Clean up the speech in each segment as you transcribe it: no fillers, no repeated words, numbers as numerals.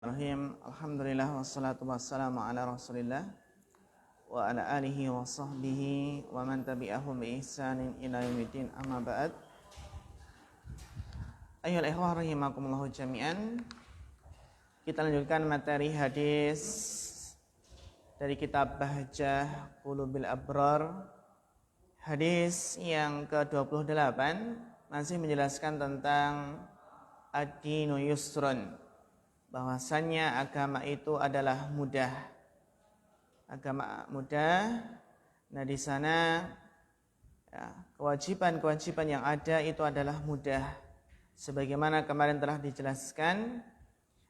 Bismillahirrahmanirrahim. Alhamdulillah wassalatu wassalamu ala Rasulillah wa ala alihi wa sahbihi wa man tabi'ahum bi ihsanin ila yaumiddin. Amma ba'd. Ayyuhal ikhwah rahimakumullah jami'an. Kita lanjutkan materi hadis dari kitab Bahjah Qulubil Abrar. Hadis yang ke-28 masih menjelaskan tentang ad-dinu yusrun, bahwasannya agama itu adalah mudah. Agama mudah. Nah, di sana kewajiban-kewajiban yang ada itu adalah mudah. Sebagaimana kemarin telah dijelaskan,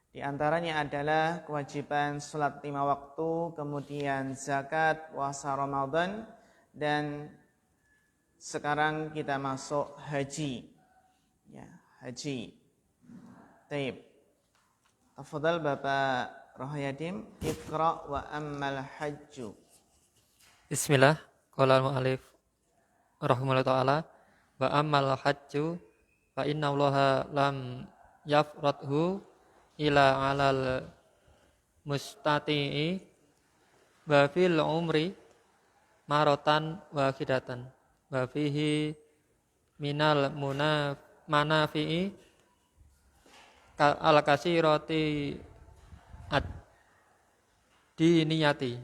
di antaranya adalah kewajiban salat 5 waktu, kemudian zakat, puasa Ramadan, dan sekarang kita masuk haji. Ya, haji. Taib. Tafadhal Bapak Rohayadim, Iqra wa ammal hajju. Bismillah, qala al-mu'allif rahimahullah ta'ala, wa ammal hajju fa inna allaha lam yafradhu ila alal mustati'i wa fil umri maratan wahidatan wa fihi minal manafi'i al-kasirati ad-diniyati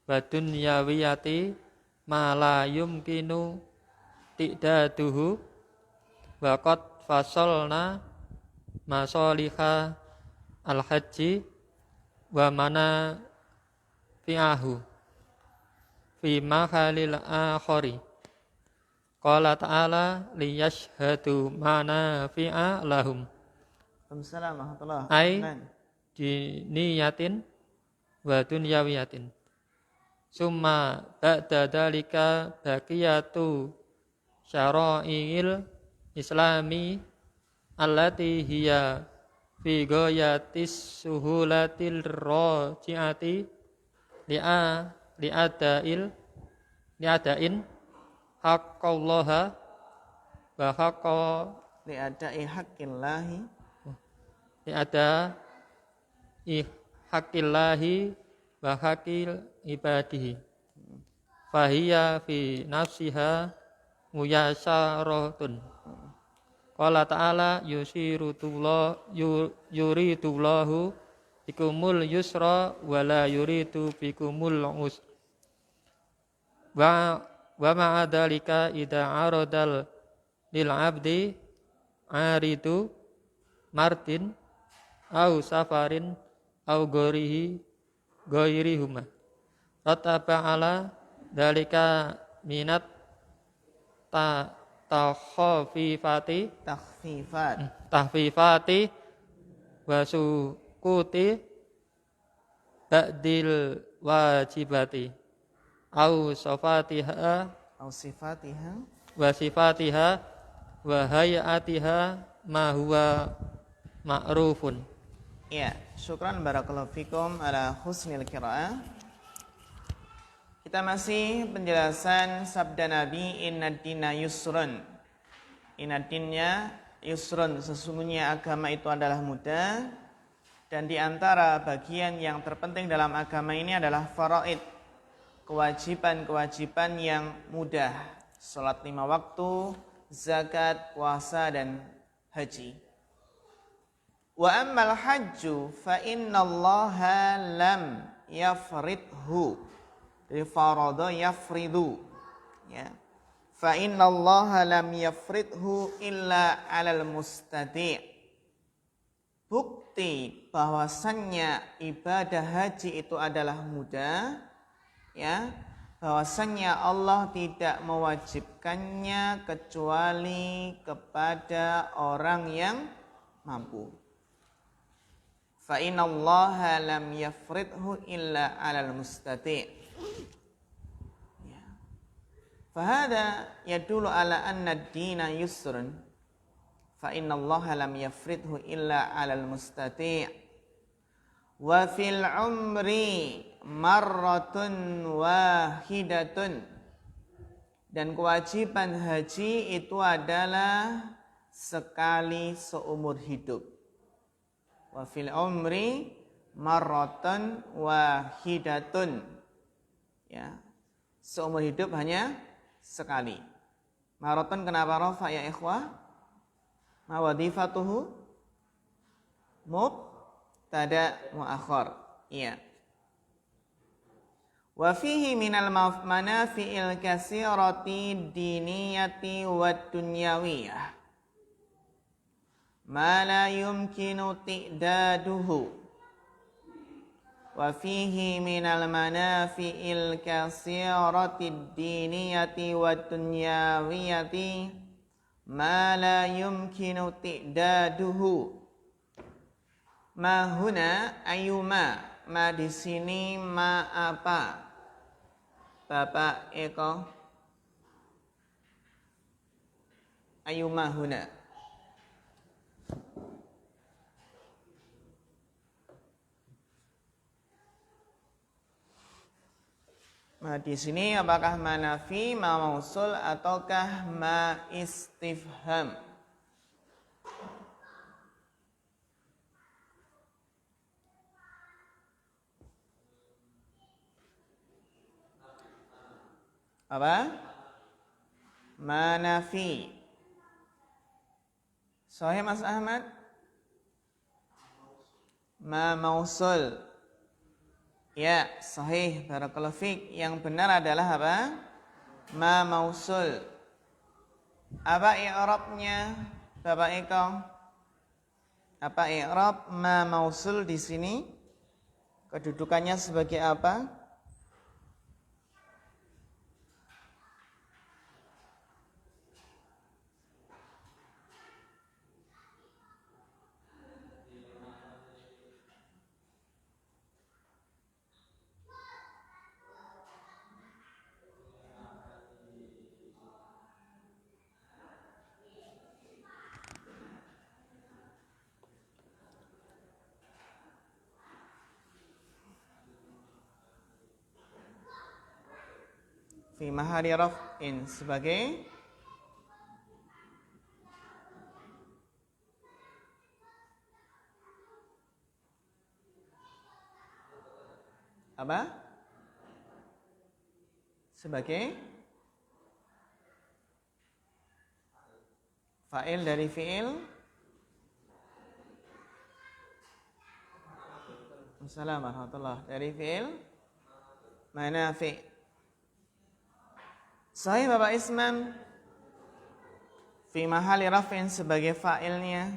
wa dunyawiyati ma la yumkinu ti'daduhu wa qad fasalna masaliha al-hajji wa manafi'ahu fi mahalil akhari. Qala ta'ala liyashhadu manafi'a lahum ai diniyatin wa dunyawiyatin. Summa ba'da dalika baqiyatu syara'il islami allati hiya fi ghayatis suhulatil raji'ati li'adain haqqallaha wa haqqa Li'ada'i haqqillahi ada haqqillahi wa haqqil ibadihi fahiya fi nafsiha muyasyaratun. Qala ta'ala yuridullahu bikumul yusra wa la yuridu bikumul usra wa ma'adhalika idha aradal lil abdi aridu martin au safarin au ghairihuma rataba ala dalika minat tahfifati wa sukuti ba'dil wajibati au sifatiha wa sifatiha wa hayatiha ma huwa ma'rufun. Ya, syukran barakallahu fikum ala husnil qiraah. Kita masih penjelasan sabda Nabi, innad dina yusrun. Innad dinnya yusrun, sesungguhnya agama itu adalah mudah. Dan di antara bagian yang terpenting dalam agama ini adalah faraid, kewajiban-kewajiban yang mudah. Salat 5 waktu, zakat, puasa, dan haji. Wa ammal hajju fa innallaha lam yafridhu. Dari farada yafridu. Ya. Fa innallaha lam yafridhu illa 'alal mustati'. Bukti bahwasannya ibadah haji itu adalah mudah, ya. Bahwasannya Allah tidak mewajibkannya kecuali kepada orang yang mampu. Fa innallaha lam yafridhu illa 'alal mustati'. Ya. Fa hadha yadullu ala anna ad-dina yusrun. Fa innallaha lam yafridhu illa 'alal mustati'. Wa fil umri marratun wahidatun. Dan kewajiban haji itu adalah sekali seumur hidup. wa fil umri marratan wahidatun. Ya. Seumur hidup hanya sekali. Marratan kenapa rafa ya ikhwah? Ma wadhifatuhu mubtada muakhar. Iya. Wa fihi minal manafi'il katsirati diniyati wad dunyawiyah ma la yumkinu ti'daduhu. Wa fihi minal manafi'il katsirati diniyati wad dunyawiyati ma la yumkinu ti'daduhu. Ma huna ayuma, ma di sini ma apa? Bapak Eko. Ayuma huna. Ma di sini apakah ma nafi, ma mausul ataukah ma istifham? Apa? Ma nafi. Sahih Mas Ahmad? Ma mausul. Ya, sahih. Barakallahu fiik. Yang benar adalah apa? Ma mausul. Apa i'rabnya, Bapak Eko? Apa i'rab ma mausul di sini? Kedudukannya sebagai apa? Fi mahali raf'in sebagai apa? Sebagai fa'il dari fi'il. Assalamualaikum warahmatullahi dari fi'il manafi'. Sahih Bapak Isman. Fi mahali raf'in sebagai fa'ilnya.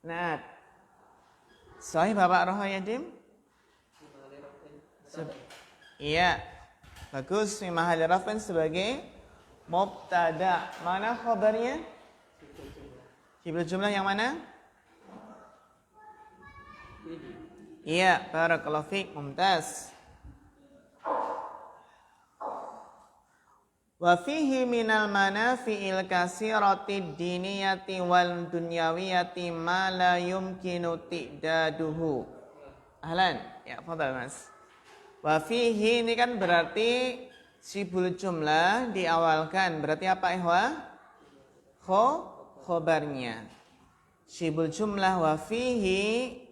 Nah, sahih Bapak Rohayadim? Iya, bagus. Fi mahali raf'in sebagai mubtada. Mana khabarnya? Fi'il jumlah yang mana? Iya, barakallahu fiik, mumtaz. Wa fihi minal manafi'il katsirati diniyati wal dunyawiyati ma la yumkinu ti'daduhu. Ahlan, ya fadhal Mas. Wa fihi ini kan berarti sibul jumlah diawalkan. Berarti apa ihwa? Khobarnya. Sibul jumlah wa fihi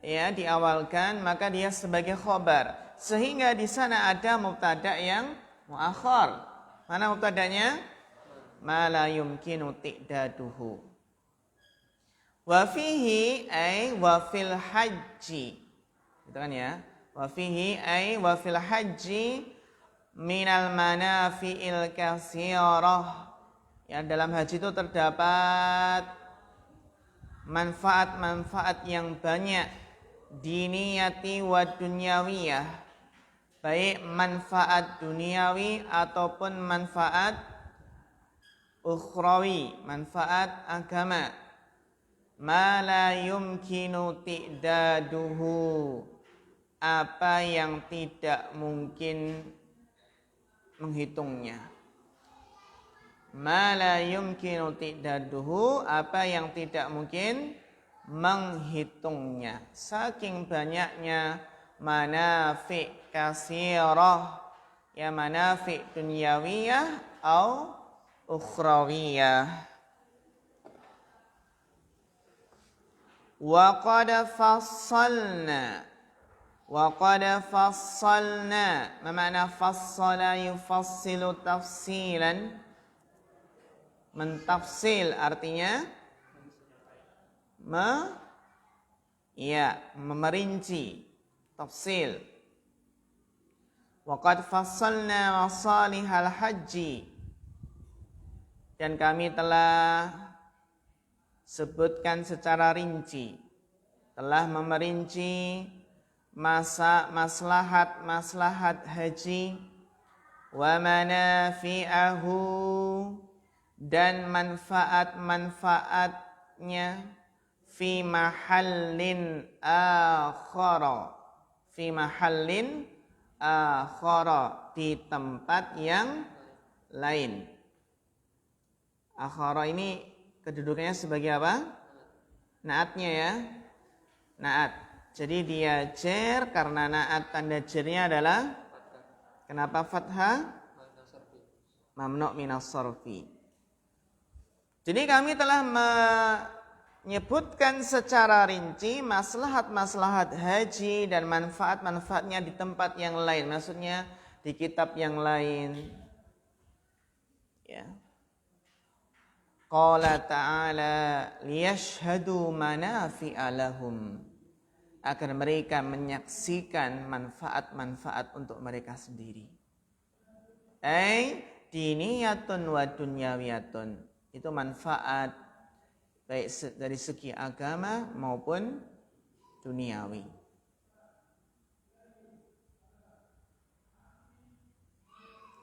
ya diawalkan, maka dia sebagai khobar. Sehingga di sana ada mubtada yang muakhar. Mana mubtadanya? Ma la yumkinu ti'daduhu. Wa fihi ay wa fil haji. Gitu kan ya? Wa fihi ay wa fil haji minal manafi'il katsirah. Ya, dalam haji itu terdapat manfaat-manfaat yang banyak, diniyati wa dunyawiyah. Baik manfaat duniawi ataupun manfaat ukhrawi, manfaat agama. Ma la yumkinu ti'daduhu, apa yang tidak mungkin menghitungnya. ma la yumkinu tidaduhu, apa yang tidak mungkin menghitungnya. Saking banyaknya manafi kasirah, ya manafi dunyawiyah atau ukhrawiyah. Wa qad fassalna, wa qad fassalna, ma makna fassala yufassilu tafsilan? Mentafsil artinya memerinci, tafsil. Wa qad fassalna masalihal haji, dan kami telah sebutkan secara rinci, telah memerinci maslahat haji, wa manafi'ahu, dan manfaat-manfaatnya, fi mahallin akhara, fi mahallin akhara, di tempat yang lain. Akhara ini kedudukannya sebagai apa? Naatnya ya. Naat. Jadi dia jer karena naat tanda jernya adalah kenapa fathah? Mamnu' minas sarfi. Jadi kami telah menyebutkan secara rinci maslahat-maslahat haji dan manfaat-manfaatnya di tempat yang lain. Maksudnya di kitab yang lain. Ya. Qala ta'ala liyashhadu manafi'a lahum, agar mereka menyaksikan manfaat-manfaat untuk mereka sendiri. Diniyatun wa dunyawiyatun, itu manfaat baik dari segi agama maupun duniawi.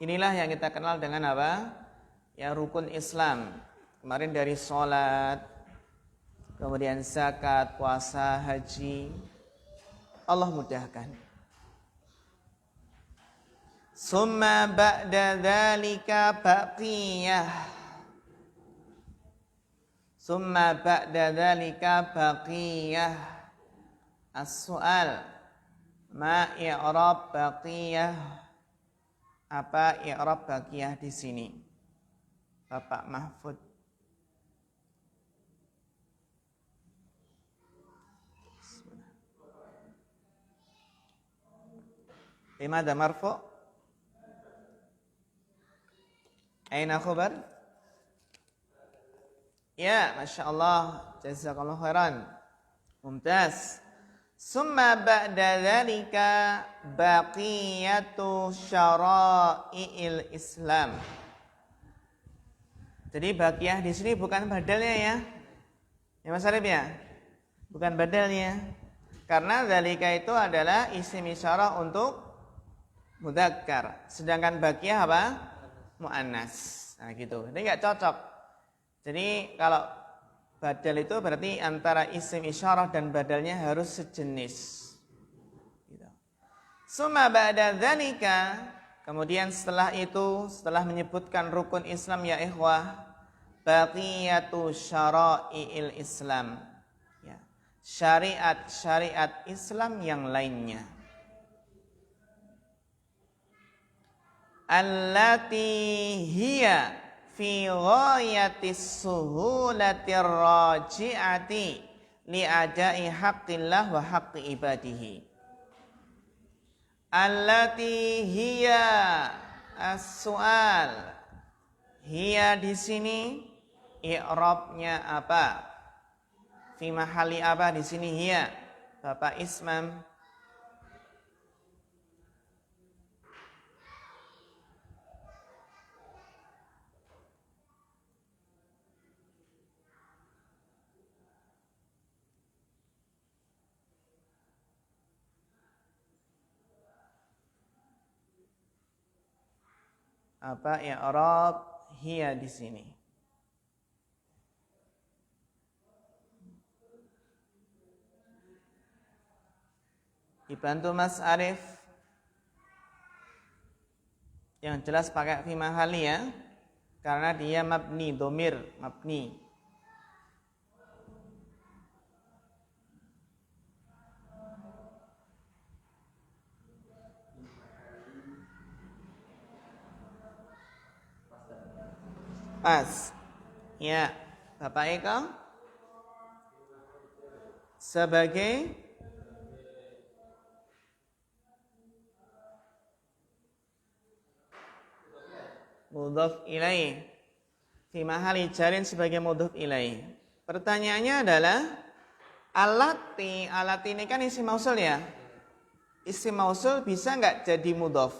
Inilah yang kita kenal dengan apa? Ya, rukun Islam. Kemarin dari sholat, kemudian zakat, puasa, haji. Allah mudahkan. Summa ba'da dzalika baqiyah. Summa ba'da dzalika baqiyah. As-su'al, ma i'rab baqiyah? Apa i'rab baqiyah di sini? Bapak Mahfud. Limada marfu'? Aina khabar? Ya, Masya Allah, jazakallahu khairan. Mumtaz. Summa ba'da dzalika baqiyatu syara'i'il Islam. Jadi baqiyah di sini bukan badalnya ya. Ya Mas Arif ya? Bukan badalnya. Karena dzalika itu adalah isim isyarah untuk mudzakkar. Sedangkan baqiyah apa? Muannas. Nah gitu. Ini enggak cocok. Jadi kalau badal itu berarti antara isim isyarah dan badalnya harus sejenis. Gitu. Summa ba'da dzalika, kemudian setelah itu, setelah menyebutkan rukun Islam ya ikhwah, baqiyatu syara'i'il Islam. Ya. Syariat-syariat Islam yang lainnya. Allati hiya fi ghayatis suhulatir raji'ati li adai haqqillah wa haqqi ibadihi. Allati hiya as-su'al. Hiya di sini i'rabnya apa? Fi mahali apa di sini hiya? Bapak Ismam. Apa i'rab hiya di sini? Dibantu Mas Arif. Yang jelas pakai fi mahali ya. karena dia mabni, domir mabni. Pas. Ya, Bapak Eko sebagai mudhaf ilaih, fi mahali jarin sebagai mudhaf ilaih. Pertanyaannya adalah alati ini kan isim mausul ya. Isim mausul bisa nggak jadi mudhaf?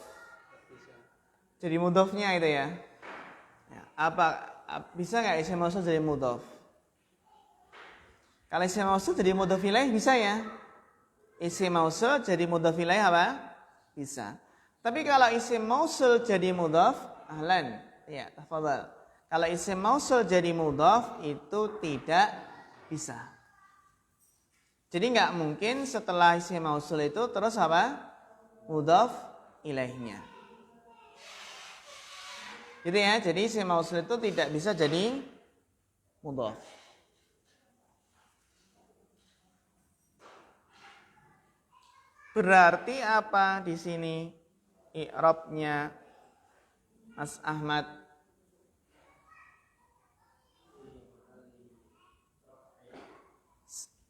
Jadi mudhafnya itu ya. Bisa nggak isim mausul jadi mudhaf? Kalau isim mausul jadi mudhaf ilaih bisa ya. Isim mausul jadi mudhaf ilaih apa? Bisa. Tapi kalau isim mausul jadi mudhaf, ahlan. Ya, tafadhal. Kalau isim mausul jadi mudhaf itu tidak bisa. Jadi nggak mungkin setelah isim mausul itu terus apa? Mudhaf ilaihnya. Gitu ya. Jadi isim mausul itu tidak bisa jadi mudhaf. Berarti apa di sini i'rabnya Mas Ahmad?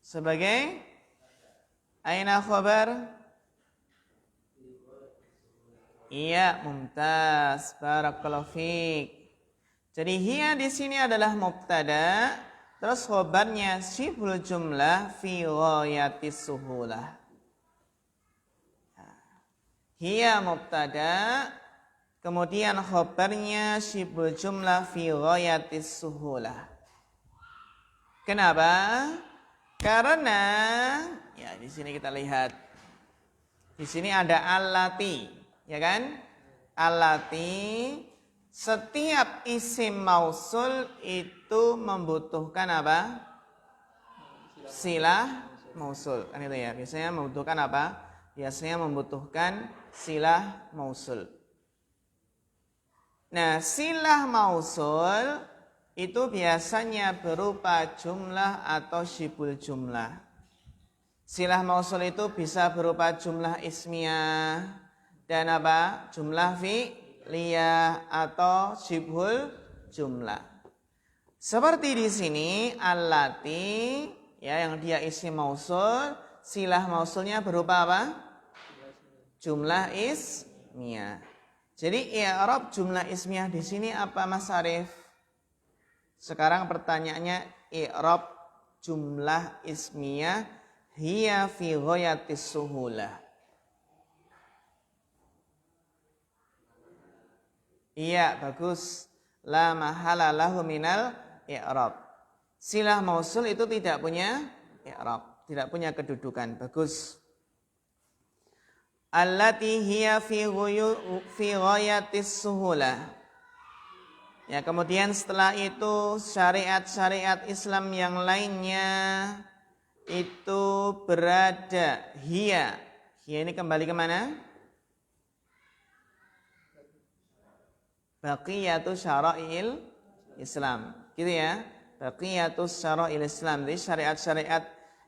Sebagai aina khabar? Iya, mumtaz. Barakallahu fiik. Jadi hiya di sini adalah mubtada, terus khabarnya syibhul jumlah fi ghayatis suhulah. Hiya mubtada, kemudian khabarnya syibhul jumlah fi ghayatis suhulah. Kenapa? Karena ya di sini kita lihat. Di sini ada allati, ya kan? Allati, setiap isim mausul itu membutuhkan apa? Silah mausul. Kan itu ya. Biasanya membutuhkan apa? Biasanya membutuhkan silah mausul. Nah, silah mausul itu biasanya berupa jumlah atau syibul jumlah. Silah mausul itu bisa berupa jumlah ismiyah dan apa? Jumlah fi'liyah atau syibul jumlah. Seperti di sini allati ya yang dia isim mausul, silah mausulnya berupa apa? Jumlah ismiyah. Jadi i'rab jumlah ismiyah di sini apa Mas Arif? Sekarang pertanyaannya i'rab jumlah ismiyah hiya fi ghayatis suhulah. Iya, bagus. La mahala lahu minal i'rab. Silah mausul itu tidak punya i'rab, tidak punya kedudukan. Bagus. Allati hiya fi ghayatis suhulah. Ya, kemudian setelah itu syariat-syariat Islam yang lainnya itu berada hiya. Hiya ini kembali kemana? Baqiyatus syara'il Islam. Gitu ya. Baqiyatus syara'il Islam. Jadi syariat-syariat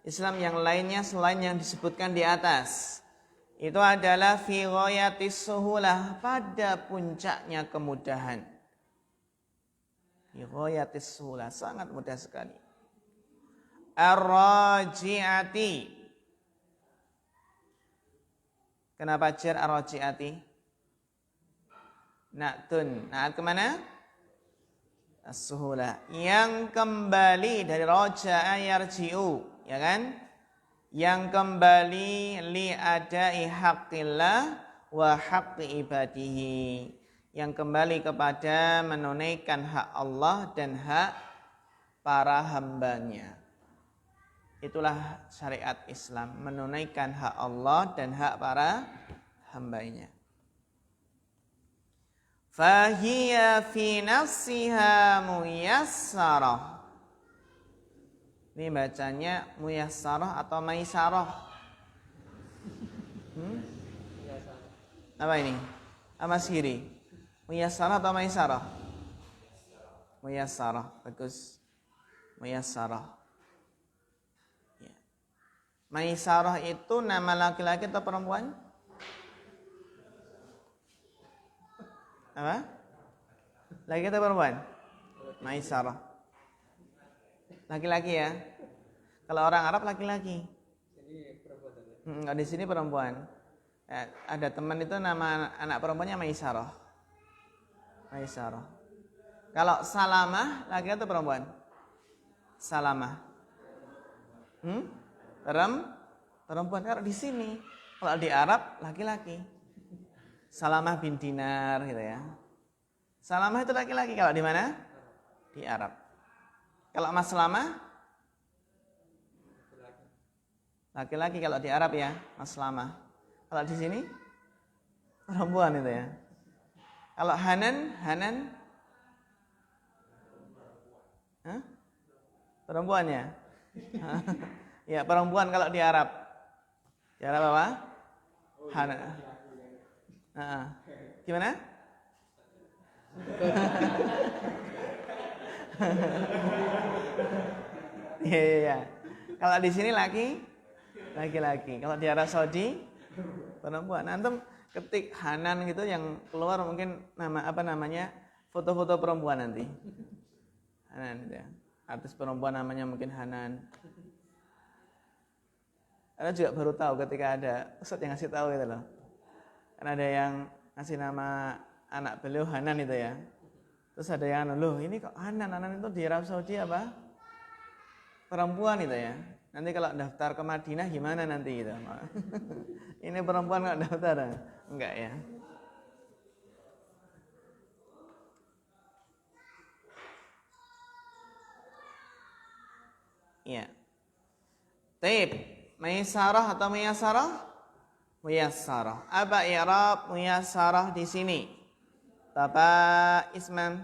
Islam yang lainnya selain yang disebutkan di atas. Itu adalah fi ghayatis suhulah, pada puncaknya kemudahan. Fi ghayatis suhulah, sangat mudah sekali. Ar-raji'ati. Kenapa jar ar-raji'ati? Na'tun. Na'at kemana? As-suhulah. Yang kembali dari raja'a yarji'u. Ya kan? Yang kembali li adai haqqillah wa haqqi ibadihi. Yang kembali kepada menunaikan hak Allah dan hak para hambanya. Itulah syariat Islam, menunaikan hak Allah dan hak para hambanya. Fahiya fi nafsiha muyassarah. Ini bacanya muyassarah atau maisarah? Apa ini? Mas Giri? Muyassarah atau maisarah? Muyassarah. Bagus. Muyassarah. Ya. Maisarah itu nama laki-laki atau perempuan? Apa? Laki atau perempuan? Maisarah. Laki-laki ya. Kalau orang Arab laki-laki. Enggak, di sini perempuan. Ya, ada teman itu nama anak perempuannya Maisarah. Maisarah. Kalau Salamah laki atau perempuan? Salamah. Perempuan. Kalau di sini, kalau di Arab laki-laki. Salamah bin Dinar gitu ya. Salamah itu laki-laki kalau di mana? Di Arab. Kalau Maslamah laki-laki kalau di Arab ya, Maslamah. Kalau di sini perempuan itu ya. Kalau Hanan Hah? Perempuan ya? Ya, perempuan kalau di Arab. Di Arab apa? Hanan. Gimana? Iya. Kalau di sini laki-laki. Kalau di Arab Saudi perempuan. Antum ketik Hanan gitu yang keluar mungkin namanya foto-foto perempuan nanti. Hanan gitu ya. Artis perempuan namanya mungkin Hanan. Anda juga baru tahu ketika ada ustadz yang ngasih tahu gitu loh. Karena ada yang ngasih nama anak beliau Hanan itu ya. Terus ada yang loh ini kok Hanan itu di Arab Saudi apa? Perempuan itu ya. Nanti kalau daftar ke Madinah gimana nanti gitu. Ini perempuan kok daftar? Enggak ya. Iya. Taib, Maisarah atau Muyassarah? Muyassarah. Apa i'rab Muyassarah di sini? Bapak Isman.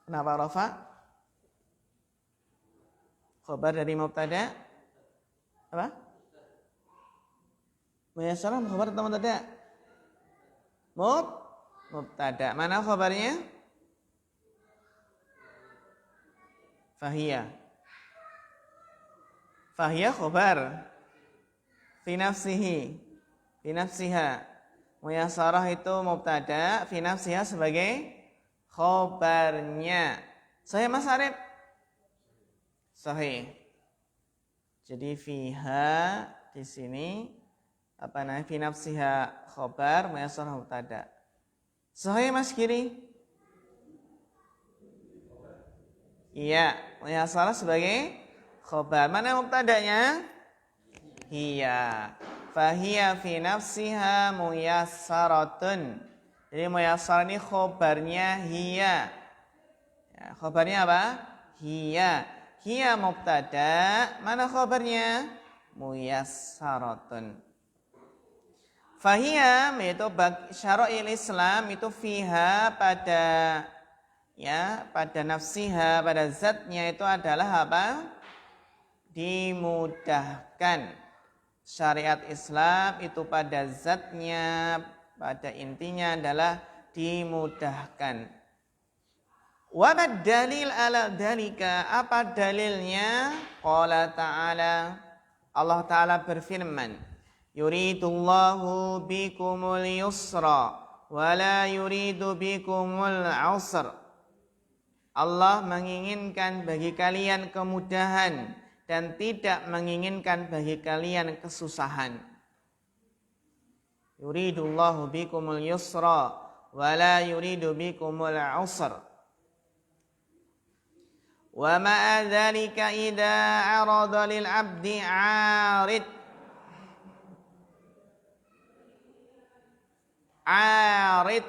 Kenapa rafa? Khabar dari mubtada? Apa? Muyassarah khabar atau mubtada? Mubtada. Mana khabarnya? Fahiyah. Fahiyah khabar. Fi nafsihi. Fi nafsiha. Muyassarah itu mubtada, fi nafsiha sebagai khabarnya. Sahih Mas Arif? Sahih. Jadi fiha di sini apa namanya? Fi nafsiha khabar, muyassarah mubtada. Sahih Mas Kiri? Iya, muyassarah sebagai khabar. Mana mubtadanya? Hiya. Fahiya fi nafsiha muyassaratun. Jadi muyassarah ini khabarnya hiya. Ya, khabarnya apa? Hiya. Hiya mubtada. Mana khabarnya? Muyassaratun. Fahiya itu syara'il Islam itu fiha pada nafsiha, pada zatnya itu adalah apa? Dimudahkan. Syariat Islam itu pada zatnya, pada intinya adalah dimudahkan. Wa mad dalil ala dalika? Apa dalilnya? Qala ta'ala, Allah Ta'ala berfirman, yuridullahu bikumul yusra wa la yuridu bikumul usra. Allah menginginkan bagi kalian kemudahan dan tidak menginginkan bagi kalian kesusahan. Yuridullahu bikumul yusra wa la yuridu bikumul usra. Wa ma'a dzalika idza arada lil 'abdi 'arid. Arid,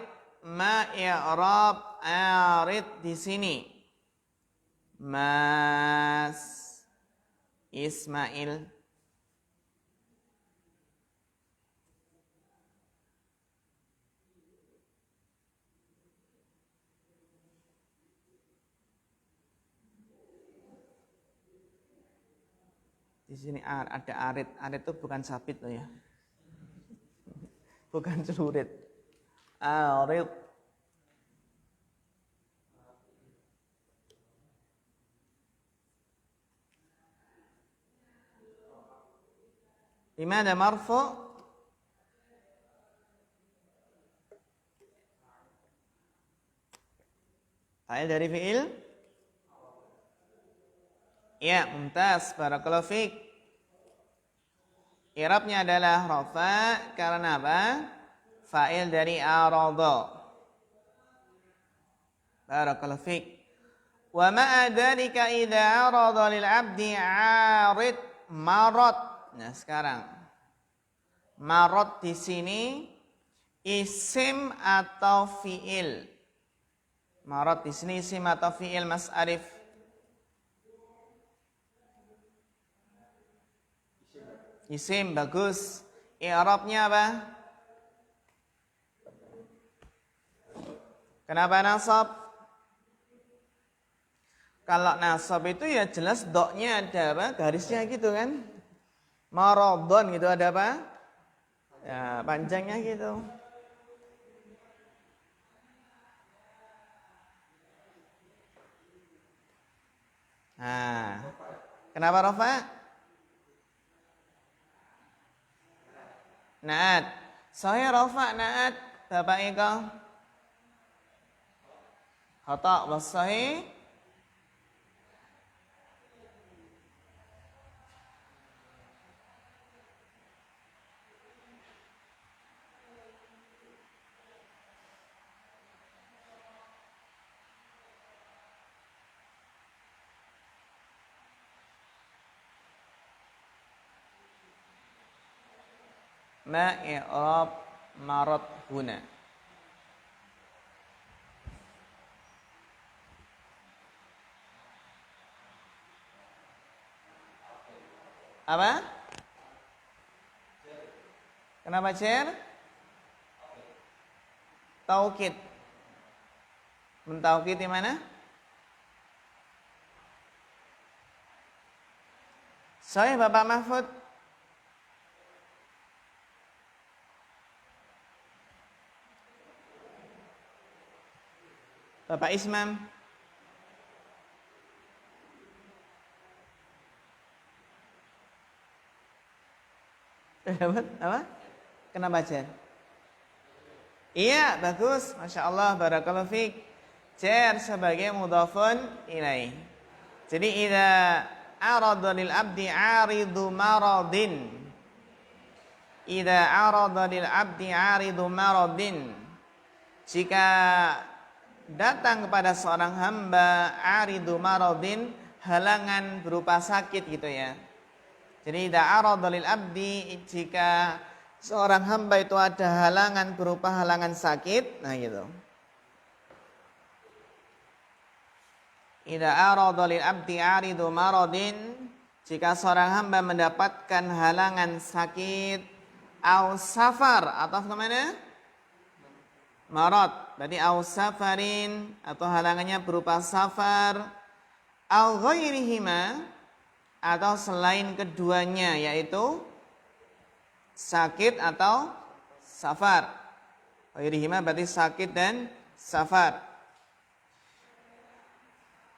ma i'rab arid di sini. Mas Ismail. Di sini ada arit. Arit itu bukan sabit loh ya. Bukan celurit. Arit. Dimana marfu? Fa'il dari fi'il? Ya, mumtaz. Barakallahu fiik. I'rabnya adalah rafa karena apa? Fa'il dari arada. Barakallahu fiik. Wa ma'a dzalika idza arada lil 'abdi 'arid marad. Nah, sekarang marad di sini isim atau fi'il? Marad di sini isim atau fi'il Mas Arif? Isim, bagus. I'rabnya apa? Kenapa nasab? Kalau nasab itu ya jelas doknya ada apa? Garisnya gitu kan? Maradon gitu ada apa? Ya, panjangnya gitu. Nah, kenapa rafa? Naat. Saya rafa naat, Bapak Eko. Khata' was-sahih. Ma i'rab marad huna. Apa? Kenapa cer? Taukid. Mentaukid di mana? Saya Bapak Mahfud. Bapak Ismam. Dapat apa? Kenapa cer? Iya, bagus. Masya Allah, barakallahu fiik. Cer sebagai mudhafun ilaih. Jadi, idza arada lil abdi aridu maradin. Idza arada lil abdi aridu maradin. Jika datang kepada seorang hamba aridu maradin, halangan berupa sakit gitu ya. Jadi, idza arada lil abdi, jika seorang hamba itu ada halangan berupa halangan sakit, nah gitu. Idza arada lil abdi aridu maradin, jika seorang hamba mendapatkan halangan sakit, au safar, atau kemana? Marad, berarti au safarin, atau halangannya berupa safar, au ghairihima, atau selain keduanya, yaitu sakit atau safar. Ghairihima berarti sakit dan safar.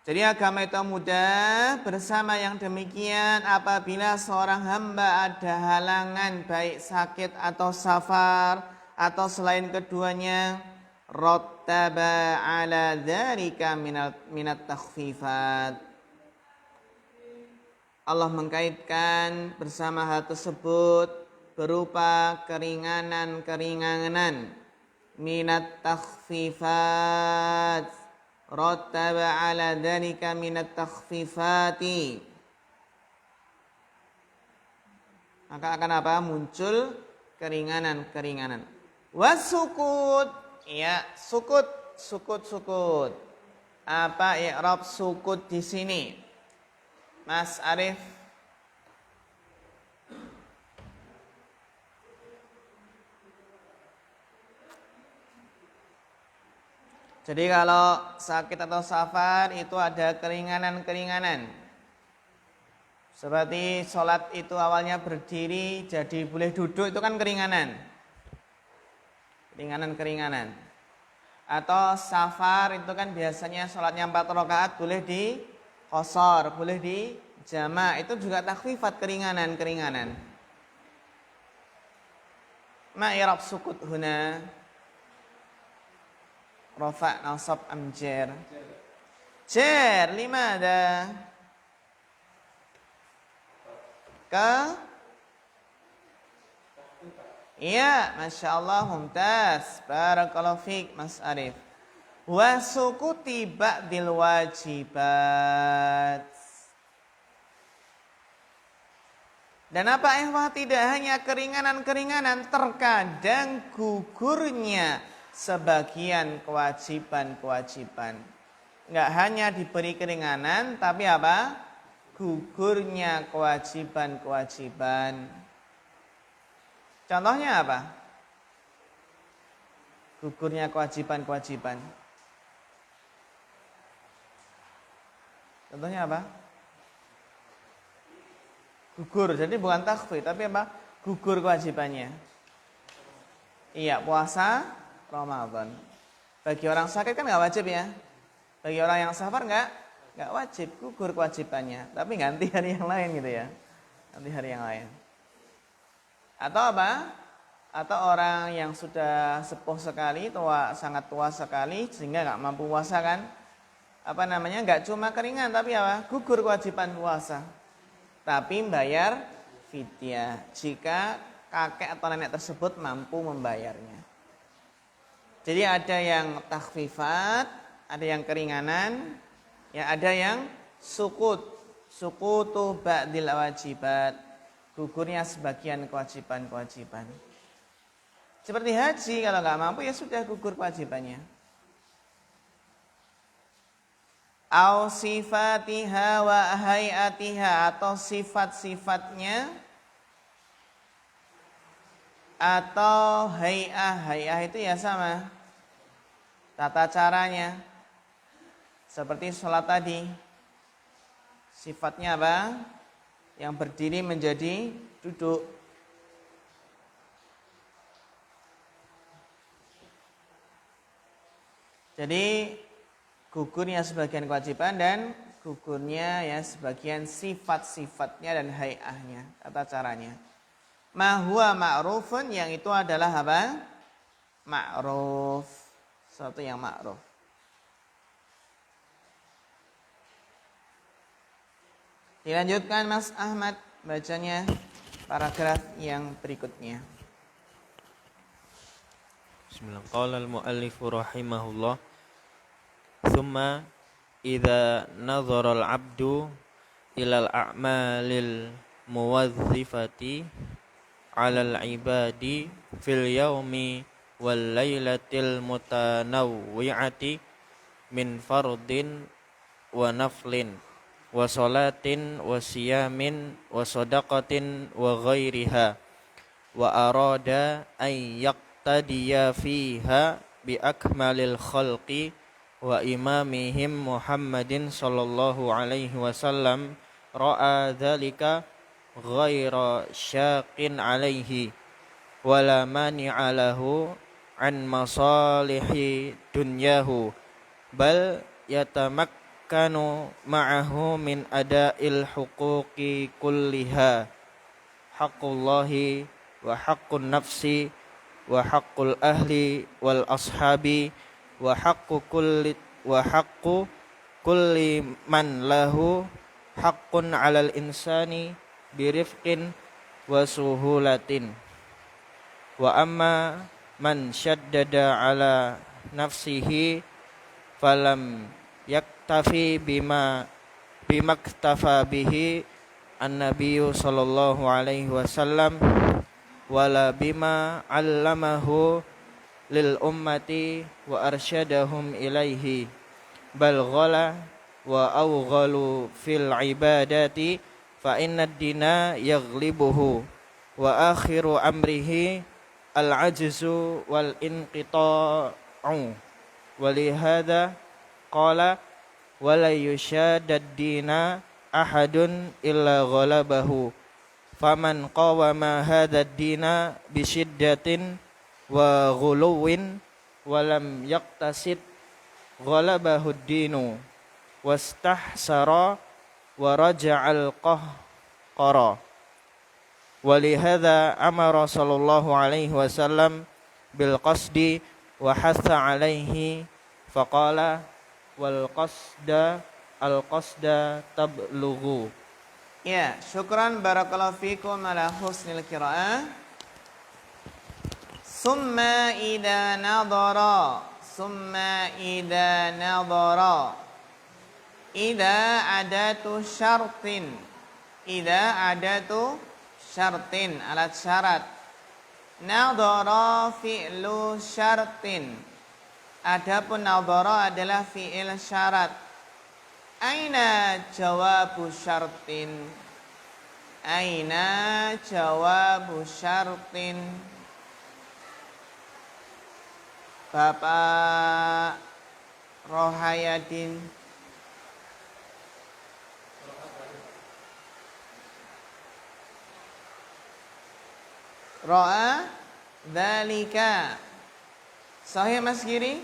Jadi agama itu mudah. Bersama yang demikian, apabila seorang hamba ada halangan baik sakit atau safar atau selain keduanya, rattaba ala dzalika minat takhfifat. Allah mengkaitkan bersama hal tersebut berupa keringanan-keringanan, minat takhfifat. Rattaba ala dzalika minat takhfifati. Maka akan apa? Muncul keringanan-keringanan. Wasukut, ya, sukut. Apa i'rab sukut di sini? Mas Arif. Jadi kalau sakit atau safar itu ada keringanan-keringanan. Seperti sholat itu awalnya berdiri jadi boleh duduk, itu kan keringanan. Keringanan. Atau safar itu kan biasanya sholatnya 4 rakaat boleh di qasar, boleh di jama', itu juga takhfifat, keringanan. Ma i'rab sukut huna? Rafa, nasab, am jar? Jar, limada? Iya, Masya Allah, mumtaz. Barakallahu fiik, Mas Arif. Wa sukuti ba'dil wajibat. Dan apa ikhwah, tidak hanya keringanan-keringanan, terkadang gugurnya sebagian kewajiban-kewajiban. Enggak hanya diberi keringanan, tapi apa? Gugurnya kewajiban-kewajiban. Contohnya apa? Gugurnya kewajiban-kewajiban. Contohnya apa? Gugur, jadi bukan takhfif, tapi apa? Gugur kewajibannya. Iya, puasa Ramadan. Bagi orang sakit kan nggak wajib ya. Bagi orang yang safar nggak wajib, gugur kewajibannya. Tapi ganti hari yang lain gitu ya. Ganti hari yang lain. Atau apa? Atau orang yang sudah sepuh sekali, sangat tua sekali, sehingga nggak mampu puasa kan? Nggak cuma keringan, tapi apa? Gugur kewajiban puasa. Tapi membayar fidyah jika kakek atau nenek tersebut mampu membayarnya. Jadi ada yang takhfifat, ada yang keringanan, ya ada yang sukutu ba'dil wajibat, gugurnya sebagian kewajiban-kewajiban. Seperti haji, kalau nggak mampu ya sudah gugur kewajibannya. Au sifatiha wa hayatiha, atau sifat-sifatnya atau hay'ah itu ya sama, tata caranya. Seperti sholat tadi, sifatnya apa? Yang berdiri menjadi duduk. Jadi gugurnya sebagian kewajiban dan gugurnya ya sebagian sifat-sifatnya dan hay'ahnya, tata caranya. Ma huwa ma'rufun, yang itu adalah apa? Ma'ruf, sesuatu yang ma'ruf. Dilanjutkan Mas Ahmad bacanya paragraf yang berikutnya. Bismillah. Qala al-muallifu rahimahullah, thumma idza nadhara al-'abdu ila al-a'malil muwazzifati 'ala al-'ibadi fil yaumi wal lailatil mutanawwi'ati min fardin wa naflin wa salatin wa siyamin wa sadaqatin wa ghairiha, wa arada an yaqtadiya fiha bi akmalil khalqi wa imamihim Muhammadin sallallahu alaihi wasallam, ra'a dhalika ghaira syaqin alaihi wala mani'a lahu an masalihi dunyahu, bal yatamakkanu ma'ahu min ada'il huquqi kulliha, haqqullahi wa haqqun nafsi wa haqqul ahli wal ashabi wa haqqu kulli man lahu haqqun 'alal insani birifqin wa suhulatin, wa amma man syaddada 'ala nafsihi falam yaktafi bimaktafa bihi an-nabiyyu sallallahu alaihi wasallam wala bima 'allamahu lil ummati wa arsyadahum ilaihi, bal ghala wa awghalu fil ibadati fa inna ad-dina yaghlibuhu wa akhiru amrihi al-'ajzu wal inqita'u, wa lihadza qala wa la yushadad dina ahadun illa ghalabahu faman qawama hadha ad-dina bisyiddatin wa ghuluwin wa lam yaqtasid ghalabahu ad-dinu wastahsara wa raja'al qahqara. Walihada amara sallallahu alaihi wasallam bil qasdi wa hatha alaihi faqala wal qasda al qasda tablughu. Ya, syukran barakallahu fikum ala husnil qiraah. Summa idza nadara, summa idza nadara. Idza adatu syartin. Idza adatu syartin, alat syarat. Nadara fi'lu syartin. Adapun nadara adalah fi'il syarat. Aina jawabu syartin? Aina jawabu syartin? Bapak Rohayadin. Ra'a dzalika. Sahih Mas Giri?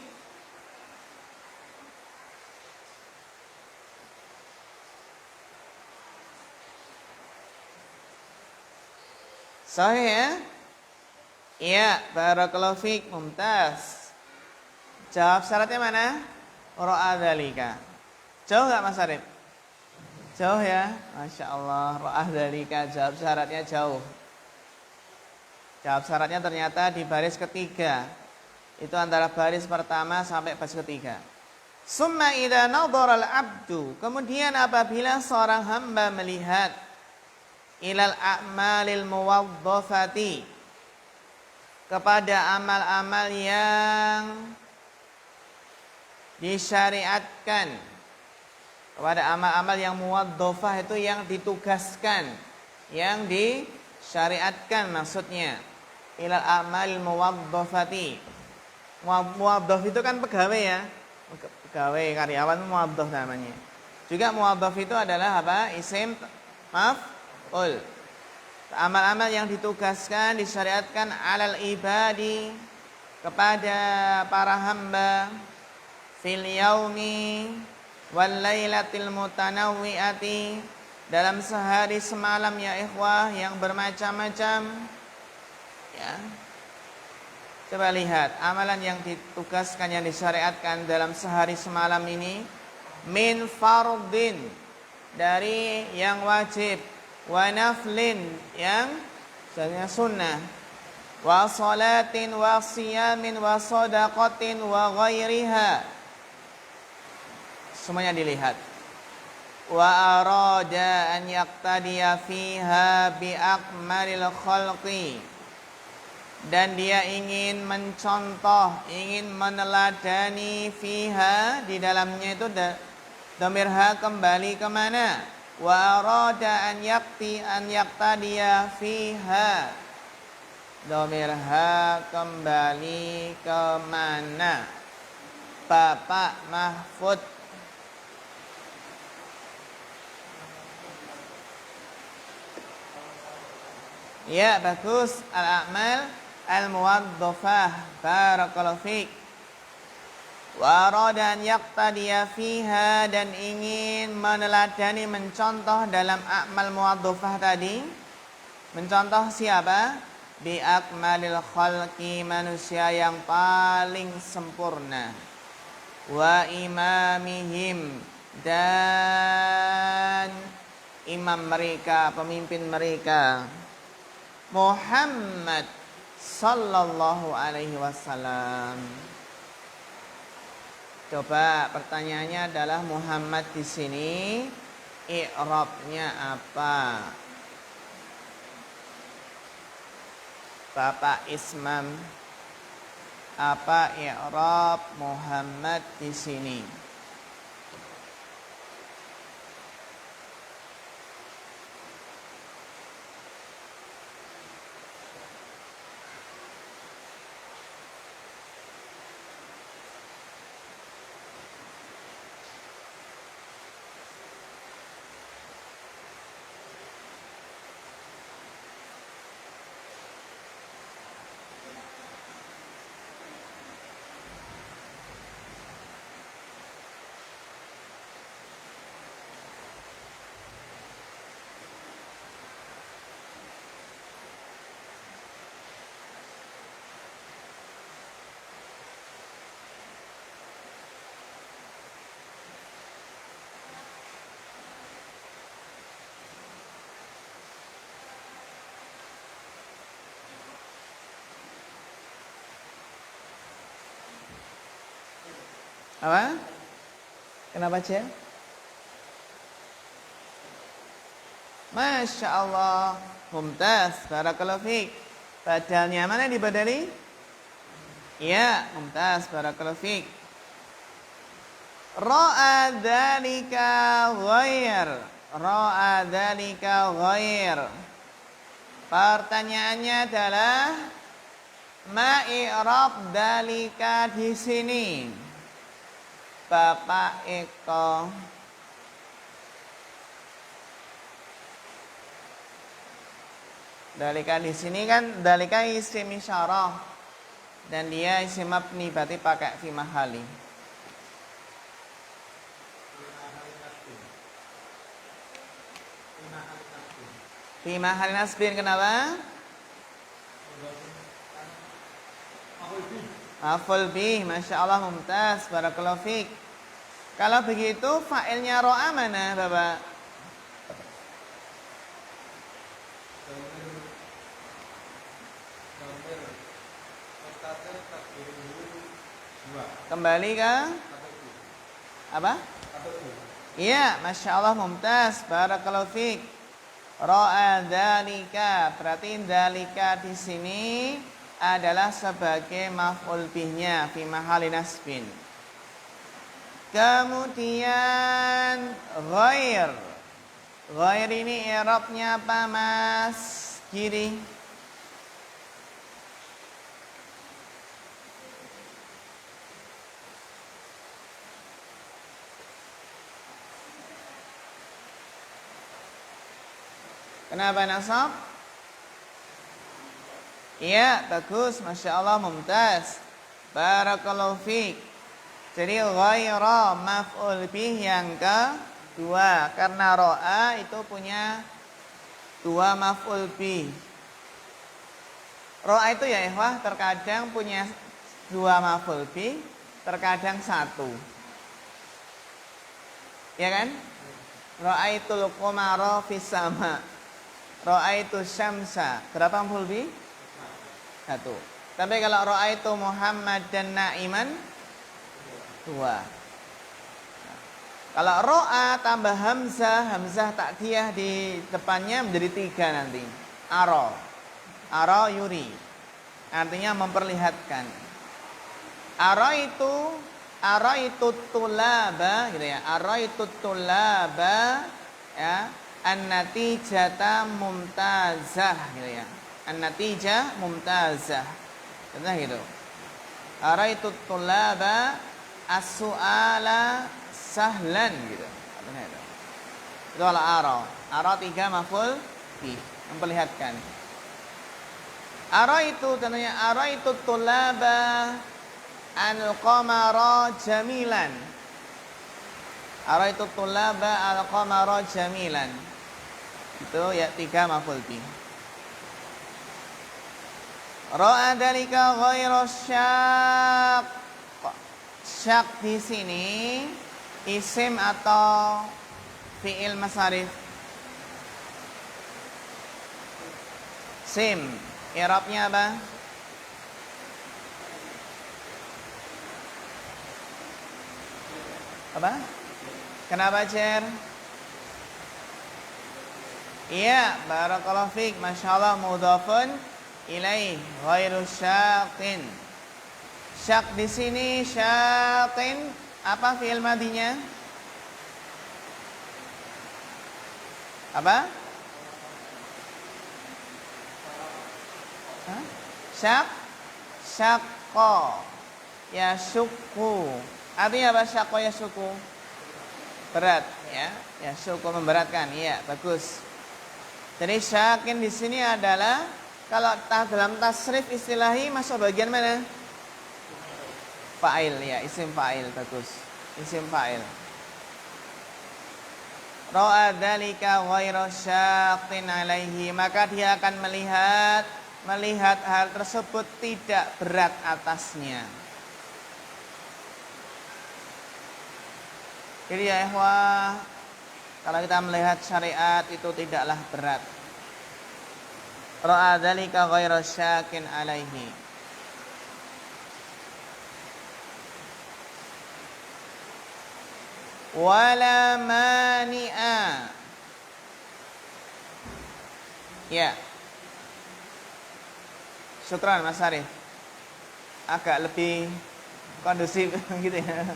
Sahih ya? Iya, barakallahu fiik, mumtaz. Jawab syaratnya mana? Ra'a dzalika. Jauh enggak Mas Arif? Jauh ya? Masya Allah, ra'a dzalika, jawab syaratnya jauh. Jawab syaratnya ternyata di baris ketiga. Itu antara baris pertama sampai baris ketiga. Summa idza nadhara al-'abdu, kemudian apabila seorang hamba melihat ilal a'malil muwaddafati, kepada amal-amal yang disyariatkan, kepada amal-amal yang muwaddafah itu yang ditugaskan, yang disyariatkan maksudnya. Ilal a'malil muwaddafati. Muwaddaf itu kan pegawai ya. Pegawai karyawan muwaddaf namanya. Juga muwaddaf itu adalah apa? Isim maf'ul. Amal-amal yang ditugaskan, disyariatkan alal ibadi, kepada para hamba, fil yaumi wal lailatil mutanawwi'ati, dalam sehari semalam ya ikhwah yang bermacam-macam. Ya. Coba lihat amalan yang ditugaskan, yang disyariatkan dalam sehari semalam ini, min fardin, dari yang wajib, wa naflin, yang sunnah, wa salatin wa siyamin wa sadaqatin wa ghairiha, semuanya dilihat. Wa arada an yaqtadiya fiha bi akmalil khalqi, dan dia ingin mencontoh, ingin meneladani fiha, di dalamnya itu dhamir ha kembali kemana? Wa arada an yaqtadiya fiha, dhamir ha kembali kemana? Bapak Mahfud. Ya, bagus. Al-a'mal al-muwaddafah, barakallahu fiik. Wa arada an yaqtadiya fiha, dan ingin meneladani, mencontoh dalam a'mal muwaddafah tadi. Mencontoh siapa? Bi akmalil khalqi, manusia yang paling sempurna. Wa imamihim, dan imam mereka, pemimpin mereka, Muhammad sallallahu alaihi wasallam. Coba pertanyaannya adalah Muhammad di sini i'rabnya apa? Bapak Ismam, apa i'rab Muhammad di sini? Apa? Kenapa Cel? Masya Allah, mumtaz, barakallahu fiik. Badalnya mana dibadali? Ya, mumtaz, barakallahu fiik. Ra'a dzalika ghair. Ra'a dzalika ghair. Pertanyaannya adalah ma i'rab dzalika di sini. Bapak Eko. Dalika di sini kan dalika isim isyarah dan dia isim mabni berarti pakai fi mahali. Fi mahali nasbin kenapa? Maf'ul bih, Masya Allah, mumtaz, barakallahu fiik. Kalau begitu fa'ilnya ro'a mana Bapak? Kembali ke apa? Iya, Masya Allah, mumtaz, barakallahu fiik. Ro'a dzalika, berarti dzalika di sini adalah sebagai maf'ul bihnya fi mahali nasbin. Kemudian ghair. Ghair ini i'rabnya apa Mas Giri? Kenapa nasab? Iya, bagus, Masya Allah, mumtaz, barakallahu fiik. Jadi ghaira maf'ul bih yang kedua, karena ro'a itu punya dua maf'ul bih. Ro'a itu ya ikhwah terkadang punya dua maf'ul bih, terkadang satu. Ya kan? Ra'aitul qamara fis sama. Ra'aitu syamsa. Berapa maf'ul bih? Satu. Tapi kalau ra'aitu Muhammad dan Na'iman, dua. Nah, kalau ro'a tambah hamzah, hamzah takdiyah di depannya menjadi tiga nanti. Aro, aro yuri, artinya memperlihatkan. Aro itu tulaba, gitu ya. Aro itu tulaba, ya. An-natijata mumtazah, gitu ya. An-natijah mumtazah. Contoh gitu. Araitu tulaba as-su'ala sahlan gitu. Artinya itu. Itu kalau ara. Ara tiga maf'ul bih, memperlihatkan. Araitu contohnya araitu tulaba al-qamara jamilan. Araitu tulaba al-qamara jamilan. Itu ya tiga maf'ul bih. Ra'a dzalika ghairu syak. Syak di sini isim atau fi'il masarif? Sim. I'rabnya apa? Apa? Kenapa Cer? Iya, barakallahu fiik, masyaallah, mudhafun ilaih ghairu syaqin. Syak di sini syaqin apa fi'il madinya? Apa? Hah? Syak, syaqqa, yashuqqu. Artinya apa syaqqa yashuqqu? Berat, ya. Yashuqqu memberatkan. Iya, bagus. Jadi syakin di sini adalah kalau dalam tasrif istilahi masuk bagian mana? Fa'il, ya, isim fa'il, bagus. Isim fa'il. Ra'a dzalika ghairu syaqqin alaihi, maka dia akan melihat hal tersebut tidak berat atasnya. Jadi ya ikhwah, kalau kita melihat syariat itu tidaklah berat. Ra'a dzalika ghairu syaqqin alaihi. wala mani'a. Ya. Syukran Mas Arif. Agak lebih kondusif gitu ya.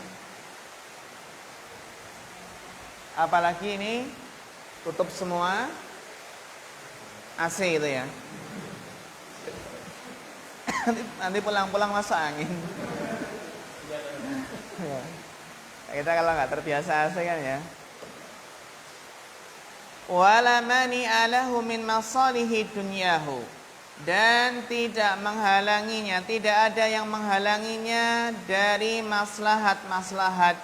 Apalagi ini tutup semua AC itu ya. Nanti pulang-pulang masuk angin. Ya. Kita kalau nggak terbiasa AC kan ya. Wala mani'a lahu min masalihi dunyahu. Dan tidak menghalanginya, tidak ada yang menghalanginya dari maslahat-maslahat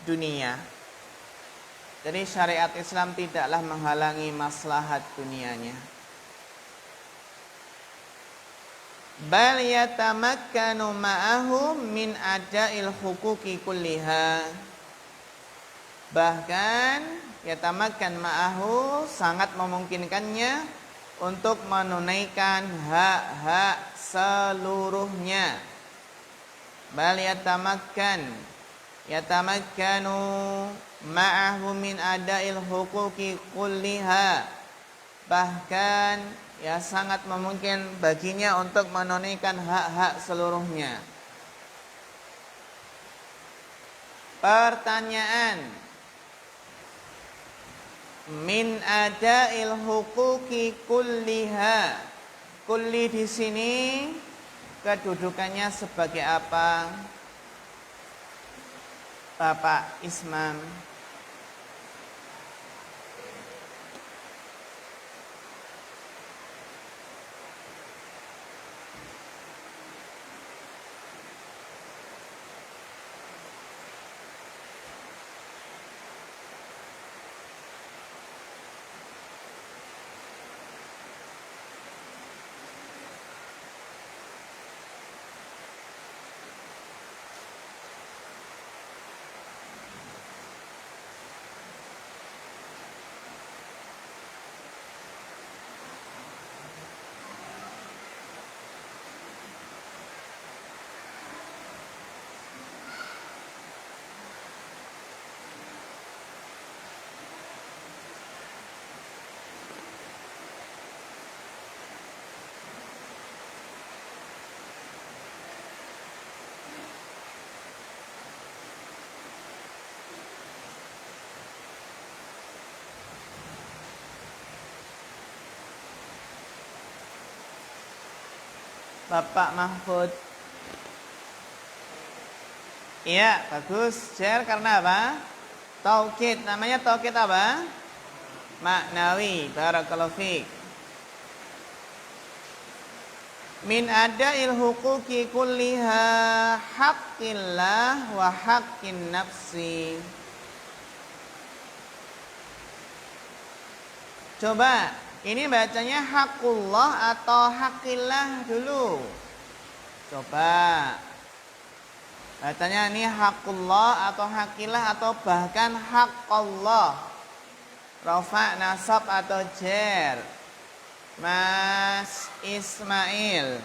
dunia. Jadi syariat Islam tidaklah menghalangi maslahat dunianya. Bal yatamakkanu ma'ahu min ada'il huquqi kulliha. Bahkan yatamakkan ma'ahu sangat memungkinkannya untuk menunaikan hak-hak seluruhnya. Bal yatamakkanu ma'ahu min ada'il huquqi kulliha. Bahkan ya sangat memungkinkan baginya untuk menunaikan hak-hak seluruhnya. Pertanyaan, min ada'il huquqi kulliha. Kulli di sini kedudukannya sebagai apa? Bapak Ismam. Bapak Mahfud. Iya, bagus. Share karena apa? Taukid. Namanya taukid apa? Maknawi. Barakallahu fiik. Min ada'il huquqi kulliha haqqillah wa haqqin nafsi. Coba, ini bacanya hakullah atau hakillah dulu. Coba. Bacanya ini hakullah atau hakillah atau bahkan hakallah. Rafa, nasab atau jer. Mas Ismail.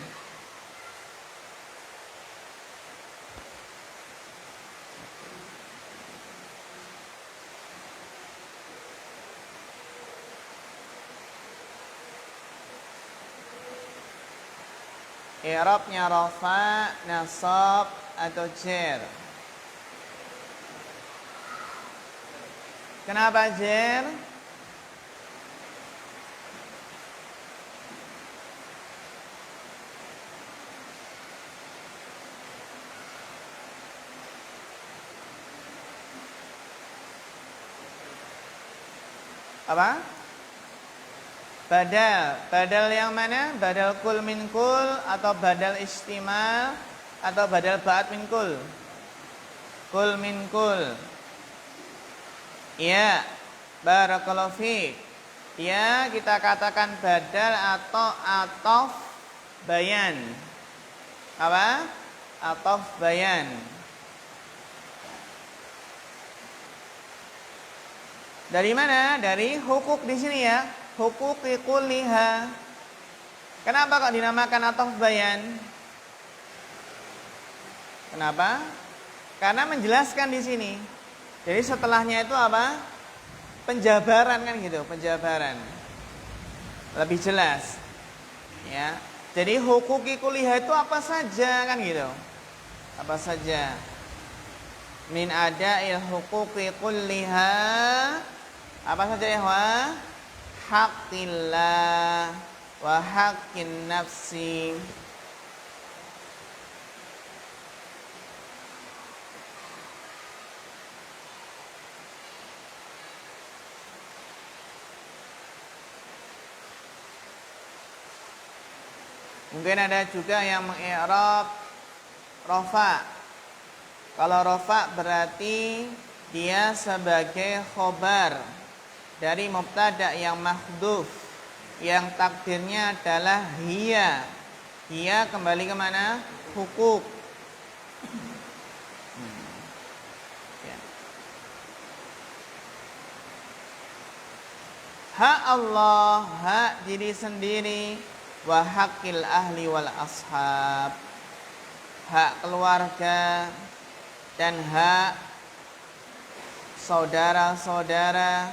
I'rabnya rafa, nasab atau jer. Kenapa jer? Apa? Badal yang mana? Badal kul min kul atau badal istimal atau badal ba'at min kul? Kul min kul. Ya, barakallahu fiik. Ya, kita katakan badal atau atof bayan. Apa? Atof bayan. Dari mana? Dari hukuk di sini ya. Huquqi kulliha. Kenapa kok dinamakan atof bayan? Kenapa? Karena menjelaskan di sini Jadi setelahnya itu apa? Penjabaran kan gitu, penjabaran. Lebih jelas. Ya. Jadi hukuki kuliah itu apa saja kan gitu. Apa saja. Min ada'il hukuki kulliha. Apa saja ya, wa? Haqqillah wa haqqin nafsi. Mungkin ada juga yang mengi'rab rafa. Kalau rafa berarti dia sebagai khobar dari mubtada yang mahdhuf, yang takdirnya adalah hiya. Hiya kembali ke mana? Hukuk. Ya. Hak Allah, hak diri sendiri, wa haqqil ahli wal ashab, hak keluarga dan hak saudara-saudara,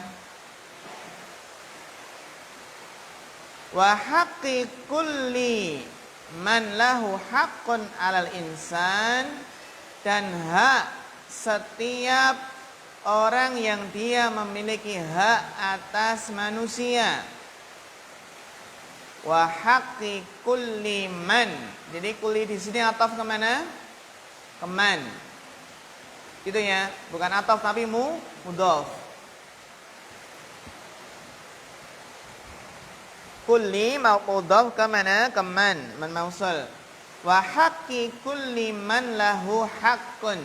wa haqqi kulli man lahu haqqun 'alal insan, dan hak setiap orang yang dia memiliki hak atas manusia. Wa haqqi kulli man. Jadi kulli di sini ataf ke mana? Ke man. Gitu ya, bukan ataf tapi mudhaf. Kulli mudhaf ke mana? Ke man mausul. Wa haqqi kulli man lahu haqqun,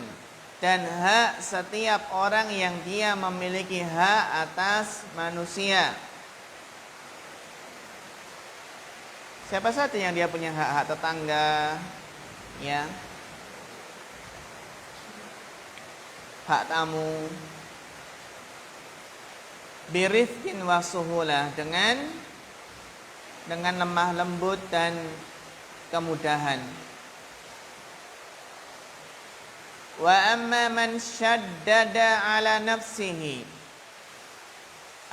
dan hak setiap orang yang dia memiliki hak atas manusia. Siapa saja yang dia punya hak-hak tetangga, ya, hak tamu, birifkin wa suhulah, dengan lemah lembut dan kemudahan. Wa amma man syaddada ala nafsihi,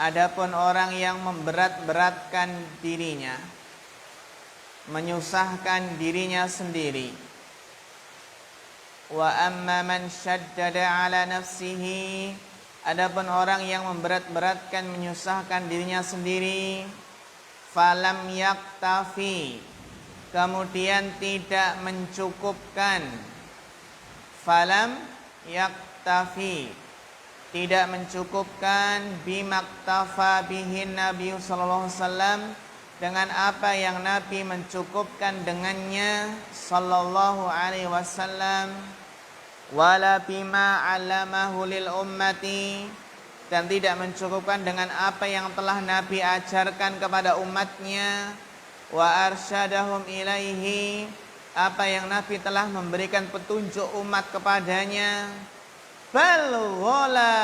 adapun orang yang memberat-beratkan dirinya, menyusahkan dirinya sendiri. Wa amma man syaddada ala nafsihi, adapun orang yang memberat-beratkan menyusahkan dirinya sendiri, falam yaktafi, kemudian tidak mencukupkan, falam yaktafi, tidak mencukupkan, bimaktafa bihin Nabi sallallahu alaihi wasallam, dengan apa yang Nabi mencukupkan dengannya sallallahu alaihi wasallam, wala bima 'allamahu lil ummati, dan tidak mencukupkan dengan apa yang telah Nabi ajarkan kepada umatnya, wa arsyadahum ilaihi, apa yang Nabi telah memberikan petunjuk umat kepadanya, bal ghala.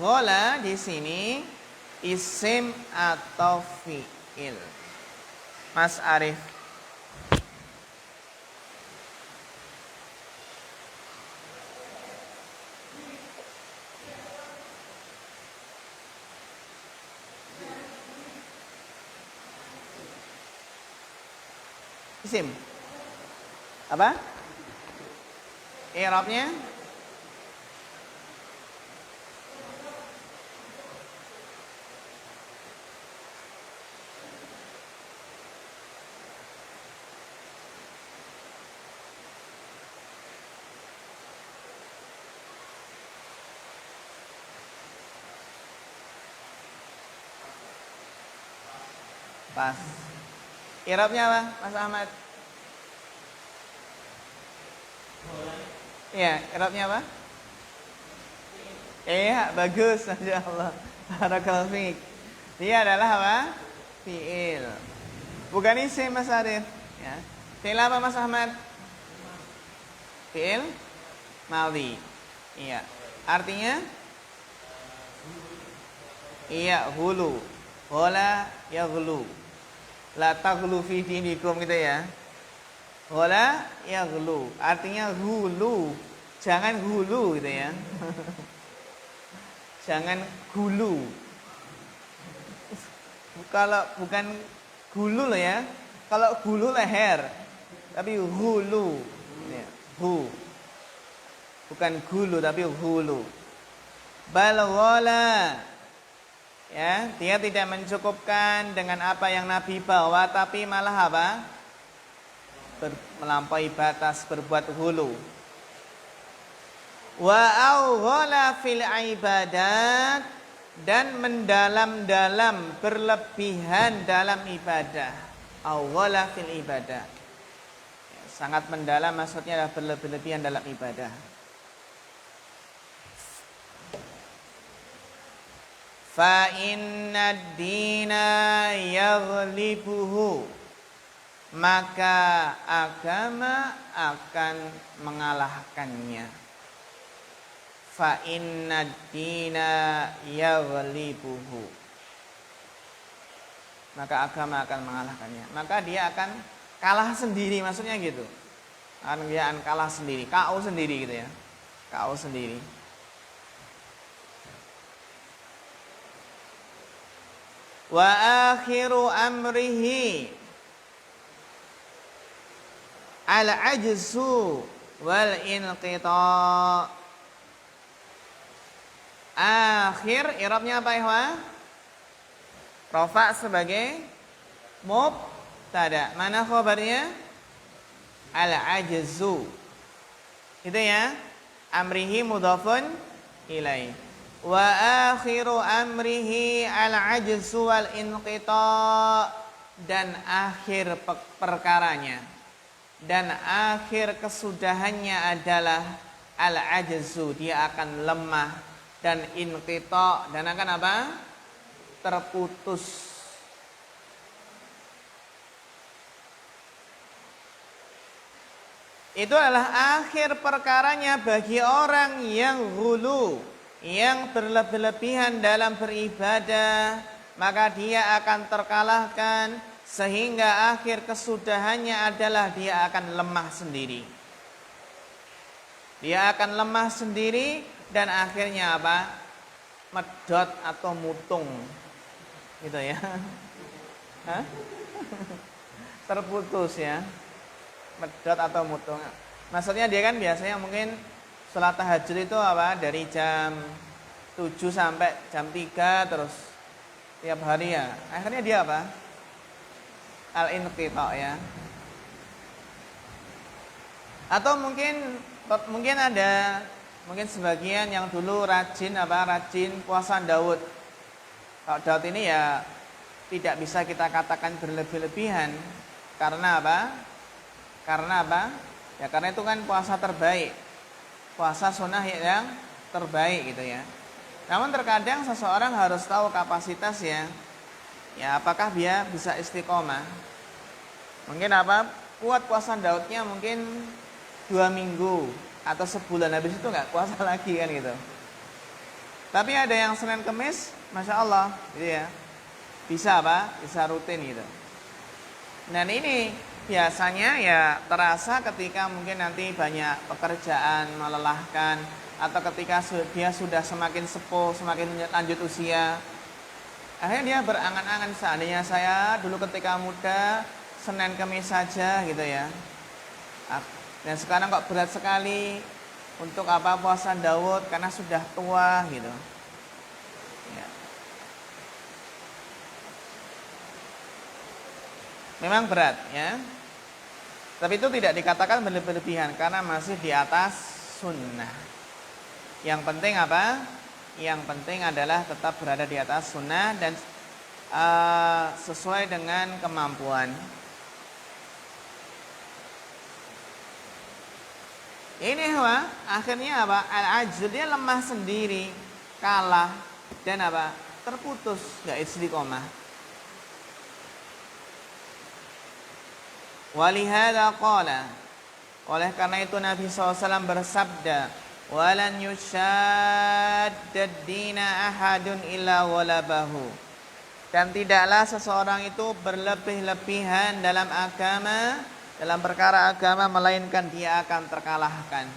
Ghala di sini isim atau fi'il. Mas Arif. Isim. Apa? I'rabnya? Pas. I'rabnya apa, Mas Ahmad? Iya, i'rabnya apa? Iya, bagus, masyaallah. Barakallahu fiik. Dia adalah apa? Fi'il. Bukan isim, Mas Arif, ya. Fi'il apa, Mas Ahmad? Fi'il madhi. Iya. Artinya? Iya, hulu. Hola yaghlu. La taghlu fi dinikum gitu ya. Wala yaghlu, artinya hulu, Jangan hulu gitu ya. Jangan hulu. Kalau bukan hulu loh ya. Kalau hulu leher. Tapi hulu. Ya, hu. Bukan hulu tapi hulu. Bal ghala. Ya, dia tidak mencukupkan dengan apa yang Nabi bawa, tapi malah apa? Melampaui batas, berbuat hulu. Wa awghala fil ibadat, dan mendalam-dalam, berlebihan dalam ibadah. Awghala fil ibadah. Ya, sangat mendalam maksudnya adalah berlebihan dalam ibadah. Fa inna dina yaghlibuhu, maka agama akan mengalahkannya. Fa inna dina yaghlibuhu, maka agama akan mengalahkannya. Maka dia akan kalah sendiri, maksudnya gitu. Dia akan kalah sendiri, KO sendiri gitu ya. KO sendiri. Wa akhiru amrihi al-ajzu wal inqita'. Akhir i'rabnya apa ya? Rafa sebagai mubtada. Mana khabarnya? Al-ajzu. Itu ya. Amrihi mudhafun ilaih. Wa akhiru amrihi al-ajzu wal inqita', dan akhir perkaranya dan akhir kesudahannya adalah al-ajzu, dia akan lemah, dan inqita', dan akan apa? Terputus. Itu adalah akhir perkaranya bagi orang yang ghulu, yang berlebihan dalam beribadah, maka dia akan terkalahkan, sehingga akhir kesudahannya adalah dia akan lemah sendiri. Dia akan lemah sendiri dan akhirnya apa? Medot atau mutung. Gitu ya. Hah? Terputus ya. Medot atau mutung. Maksudnya dia kan biasanya mungkin sholat tahajud itu apa? Dari jam 7 sampai jam 3 terus tiap hari ya. Akhirnya dia apa? Al-inqita' ya. Atau mungkin ada sebagian yang dulu rajin puasa Daud. Kalau Daud ini ya tidak bisa kita katakan berlebih-lebihan. Karena apa? Ya karena itu kan puasa terbaik. Puasa sunnah yang terbaik gitu ya. Namun terkadang seseorang harus tahu kapasitasnya. Ya apakah dia bisa istiqomah. Mungkin kuat puasa Daudnya mungkin 2 minggu atau sebulan, habis itu nggak puasa lagi kan gitu. Tapi ada yang Senin Kemis, Masya Allah gitu ya. Bisa bisa rutin gitu. Dan ini biasanya ya terasa ketika mungkin nanti banyak pekerjaan melelahkan, atau ketika dia sudah semakin sepuh, semakin lanjut usia. Akhirnya dia berangan-angan, seandainya saya dulu ketika muda Senin Kemis saja gitu ya. Dan sekarang kok berat sekali untuk puasa Daud karena sudah tua gitu. Ya. Memang berat ya. Tapi itu tidak dikatakan berlebihan karena masih di atas sunnah. Yang penting apa? Yang penting adalah tetap berada di atas sunnah dan sesuai dengan kemampuan. Ini akhirnya al-ajz, dia lemah sendiri, kalah dan terputus, enggak istiqomah. Walihada qala, oleh karena itu Nabi SAW bersabda, walan yushaddad dina ahadun illa walabahu, dan tidaklah seseorang itu berlebih-lebihan dalam agama, dalam perkara agama, melainkan dia akan terkalahkan.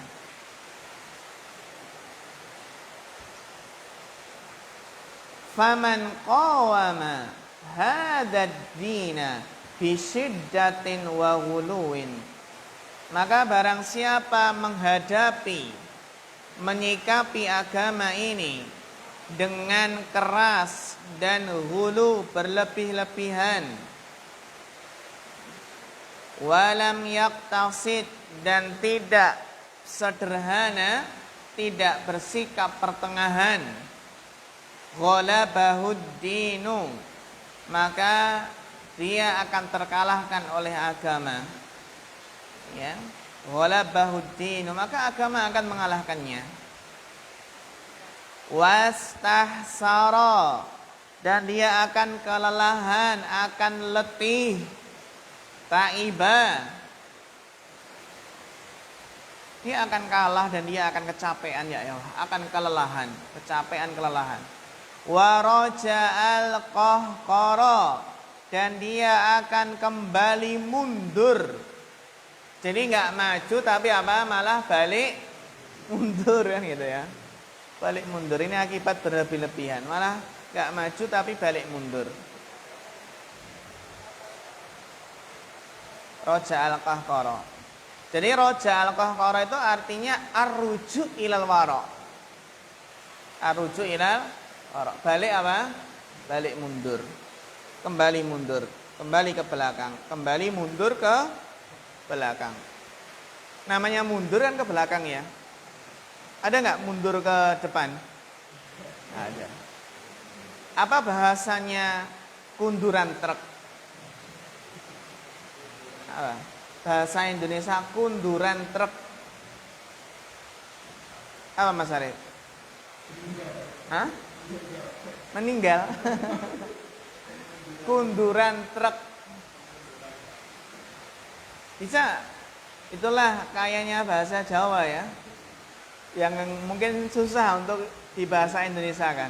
faman qawama hadzal dina bisyiddatin wa ghuluwin, maka barang siapa menghadapi, menyikapi agama ini dengan keras dan ghulu, berlebih-lebihan, walam yaktasid, dan tidak sederhana, tidak bersikap pertengahan, ghalabahud dinu, maka dia akan terkalahkan oleh agama. Ya, ghalabahud dinu, maka agama akan mengalahkannya. Wastahsara, dan dia akan kelelahan, akan letih. Taiba, dia akan kalah dan dia akan kecapean, ya Allah, akan kelelahan, kecapean, kelelahan. Waraja'al qahqara, dan dia akan kembali mundur. Jadi nggak maju tapi apa, malah balik mundur, kan gitu ya. Balik mundur ini akibat berlebih-lebihan, malah nggak maju tapi balik mundur. Raja al-qahqara. Jadi raja al-qahqara itu artinya arruju ilal wara. Arruju ilal wara. Balik apa? Balik mundur. Kembali mundur, kembali ke belakang, kembali mundur ke belakang. Namanya mundur kan ke belakang ya. Ada nggak mundur ke depan? Ada. Apa bahasanya kunduran truk? Apa? Bahasa Indonesia kunduran truk. Apa Mas Arif? Hah? Meninggal. Kunduran truk. Bisa. Itulah kayaknya bahasa Jawa ya, yang mungkin susah untuk di bahasa Indonesia kan.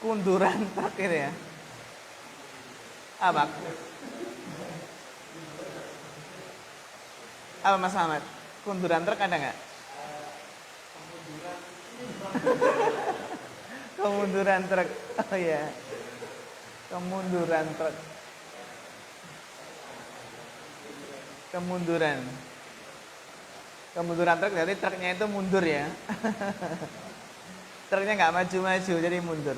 Kunduran truk itu ya. Apa? Apa Mas Ahmad? Kunduran truk ada nggak? Kemunduran truk. Oh iya. Kemunduran truk. Kemunduran truk, jadi truknya itu mundur ya. Truknya nggak maju-maju, jadi mundur.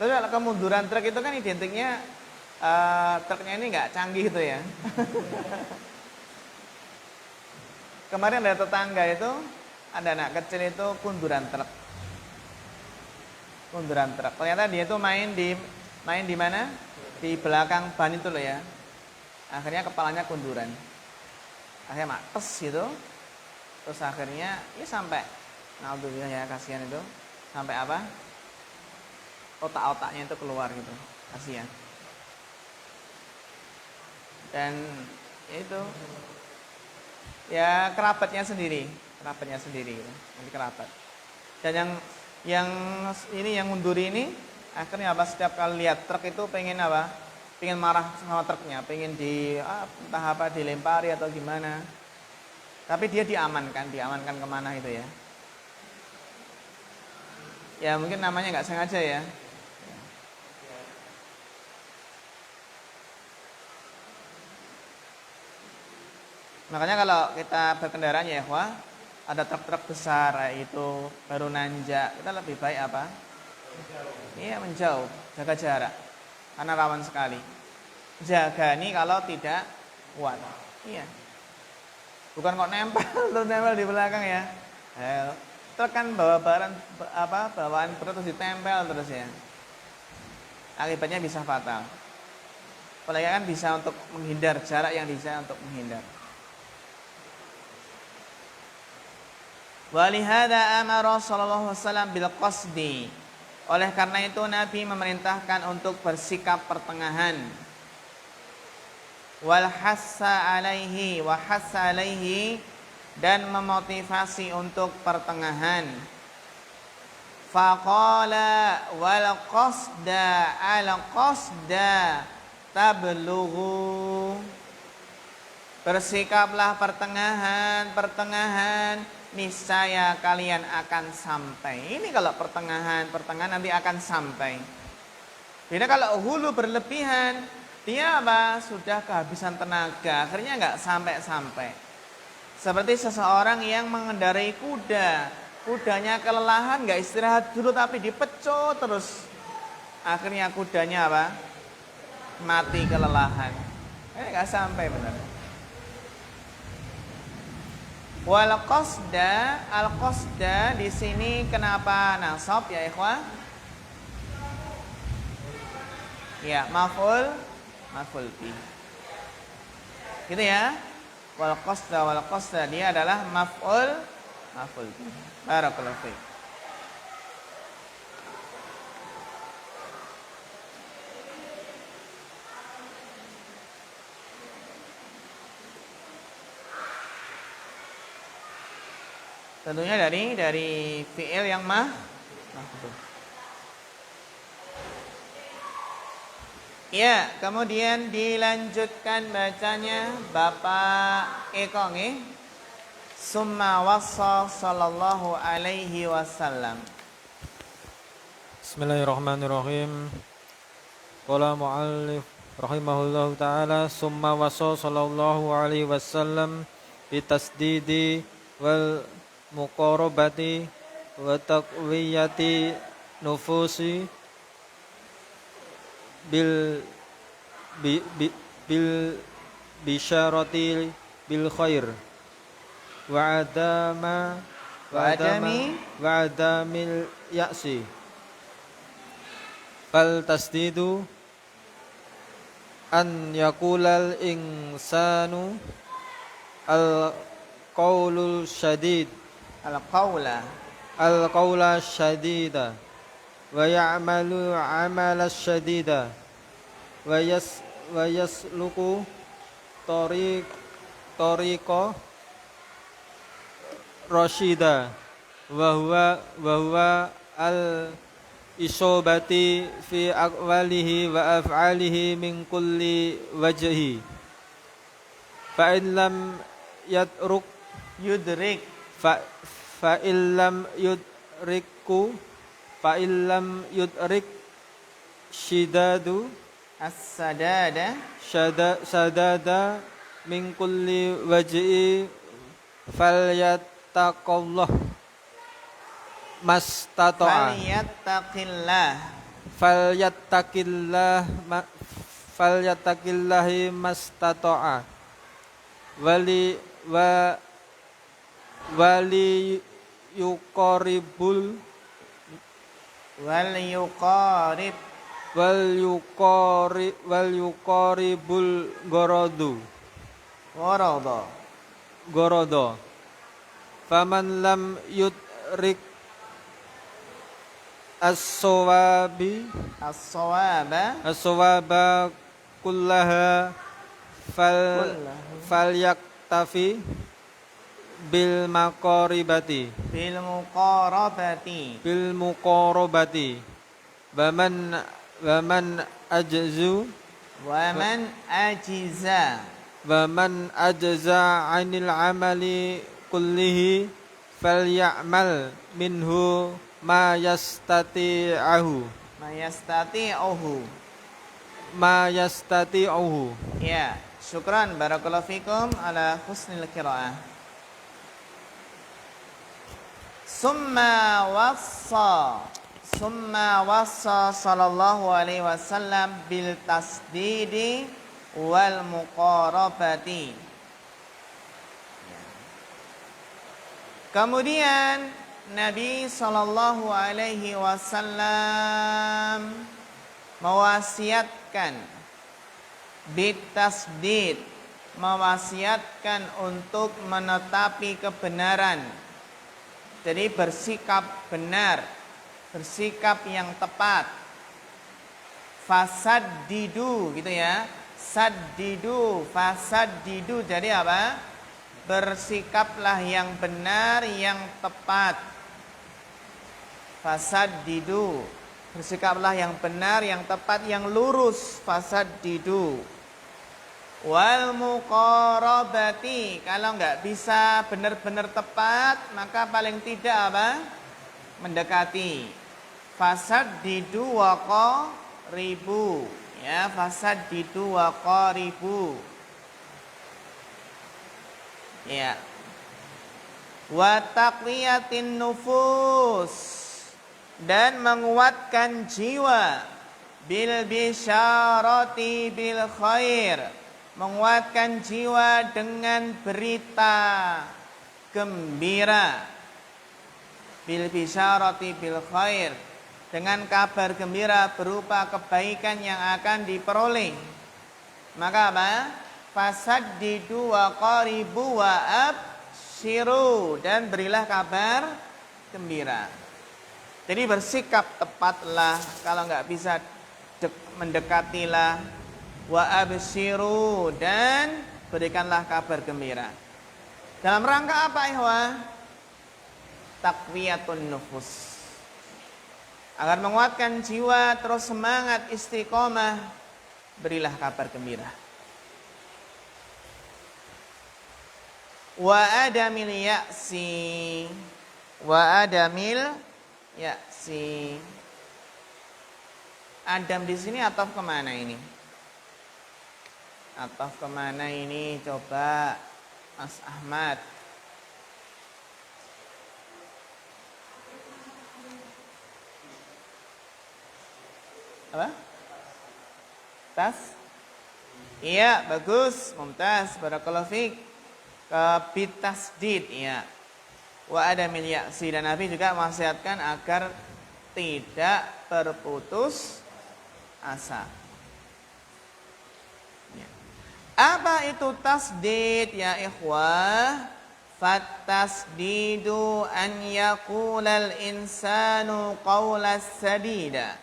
Terus kalau kemunduran truk itu kan identiknya truknya ini nggak canggih itu ya. Kemarin ada tetangga itu, ada anak kecil itu kunduran truk. Kunduran truk. Ternyata dia itu main di mana? Di belakang ban itu loh ya. Akhirnya kepalanya kunduran. Akhirnya mates gitu. Terus akhirnya ya sampai, naudzubillah ya, kasihan itu. Sampai apa? Otak-otaknya itu keluar gitu. Kasihan. Dan ya itu, ya kerabatnya sendiri gitu. Nanti kerabat. Dan yang munduri ini akhirnya apa, setiap kali lihat truk itu pengen apa, pengen marah sama truknya, pengen entah apa, dilempari atau gimana, tapi dia diamankan kemana itu ya. Ya mungkin namanya nggak sengaja ya. Makanya kalau kita berkendaraan ya ikhwah, ada truk-truk besar itu baru nanjak, kita lebih baik apa? Iya, menjauh, jaga jarak, karena rawan sekali. Jaga nih kalau tidak kuat. Iya. Bukan kok nempel terus nempel di belakang ya. Truk kan bawa barang bawaan berat terus ditempel terus ya. Akibatnya bisa fatal. Apalagi kan bisa untuk menghindar, jarak yang bisa untuk menghindar. Walihada amara sallallahu alaihi wasallam bil qasdi. Oleh karena itu Nabi memerintahkan untuk bersikap pertengahan. Wal hassa alaihi dan memotivasi untuk pertengahan. Faqala wal qasda al qasda tablughu. Bersikaplah pertengahan, niscaya kalian akan sampai. Ini kalau pertengahan nanti akan sampai. Beda kalau hulu berlebihan, dia apa? Sudah kehabisan tenaga, akhirnya nggak sampai-sampai. Seperti seseorang yang mengendarai kuda, kudanya kelelahan, nggak istirahat dulu tapi dipecut terus. Akhirnya kudanya apa? Mati kelelahan. Ini nggak sampai benar. Wal qasda, al qasda di sini kenapa nasab ya ikhwah? Ya, maf'ul bi. Gitu ya. Wal qasda dia adalah maf'ul bi. Barakallahu fiik. Tentunya dari fi'il yang mahdhuf. Ya, kemudian dilanjutkan bacanya Bapak Eko nggih. Summa wassa sallallahu alaihi wasallam. Bismillahirrahmanirrahim. Qala muallif rahimahullahu taala summa wassa sallallahu alaihi wasallam bitasdidi wal muqarabati wa taqwiyati nufusi bil bisyarati bil khair wa adamil ya'si fal tasdidu an yaqulal insanu al qaulul syadid al-qawla syadida wa ya'malu 'amala syadida wa yasluku tariqa rasyida wa huwa al-isobati fi aqwalihi wa af'alihi min kulli wajhi fa in lam yudrik fa illam yudrik shidadu sadada min kulli wajhi falyattaqillah falyattaqillahi mastata'a wali yuqaribul gorodo faman lam yudrik as-sawaba kullaha falyaktafi bil muqarabati waman ajza 'anil amali kullihi falyamal minhu ma yastati'uhu. Ya, syukran barakallahu fikum ala husnil qiraah. Summa wassa sallallahu alaihi wasallam bil tasdidi wal muqarabati. Kemudian Nabi sallallahu alaihi wasallam mewasiatkan bitasdid, mewasiatkan untuk menetapi kebenaran. Jadi bersikap benar, bersikap yang tepat. Fasaddidu gitu ya. Saddidu, fasaddidu. Jadi apa? Bersikaplah yang benar, yang tepat. Fasaddidu. Bersikaplah yang benar, yang tepat, yang lurus. Fasaddidu. Wal muqarabati, kalau nggak bisa benar-benar tepat, maka paling tidak apa? Mendekati. Fasaddidu wa qaribu. Ya, fasaddidu wa qaribu. Ya. Wa taqwiyatin nufus, dan menguatkan jiwa. Bil bisyarati bil khair, menguatkan jiwa dengan berita gembira. Bil bisyarati bil khair, dengan kabar gembira berupa kebaikan yang akan diperoleh. Maka apa? Fasaddidu wa qaribu wa abshiru, dan berilah kabar gembira. Jadi bersikap tepatlah, kalau nggak bisa mendekatilah. Wa abshiru, dan berikanlah kabar gembira. Dalam rangka apa ihwa? Taqwiyatun nufus, agar menguatkan jiwa terus semangat istiqomah, berilah kabar gembira. Wa adamil ya'si, wa adamil ya'si. Adam di sini ataf kemana ini? Ataf kemana ini? Coba Mas Ahmad. Apa? Tas? Iya, bagus, mumtaz, barakallahu fiik. Bitasdid, ya. Wa adamil ya'si, dan Nabi juga menasihatkan agar tidak berputus asa. Apa itu tasdid ya ikhwah? Fattasdidu an yaqulal insanu qawlas sadida.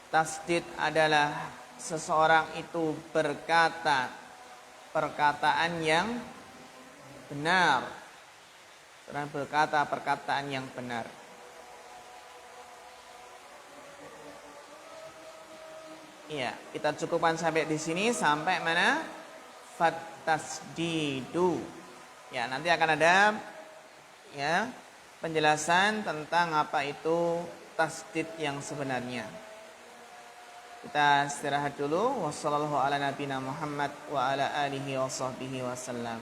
Tasdid adalah seseorang itu berkata perkataan yang benar. Dan berkata perkataan yang benar. Iya, kita cukupkan sampai di sini. Sampai mana? Fattasdidu. Ya, nanti akan ada ya penjelasan tentang apa itu tasdid yang sebenarnya. Kita istirahat dulu. Wassallallahu ala nabiyina Muhammad wa ala alihi wa sahbihi wasallam.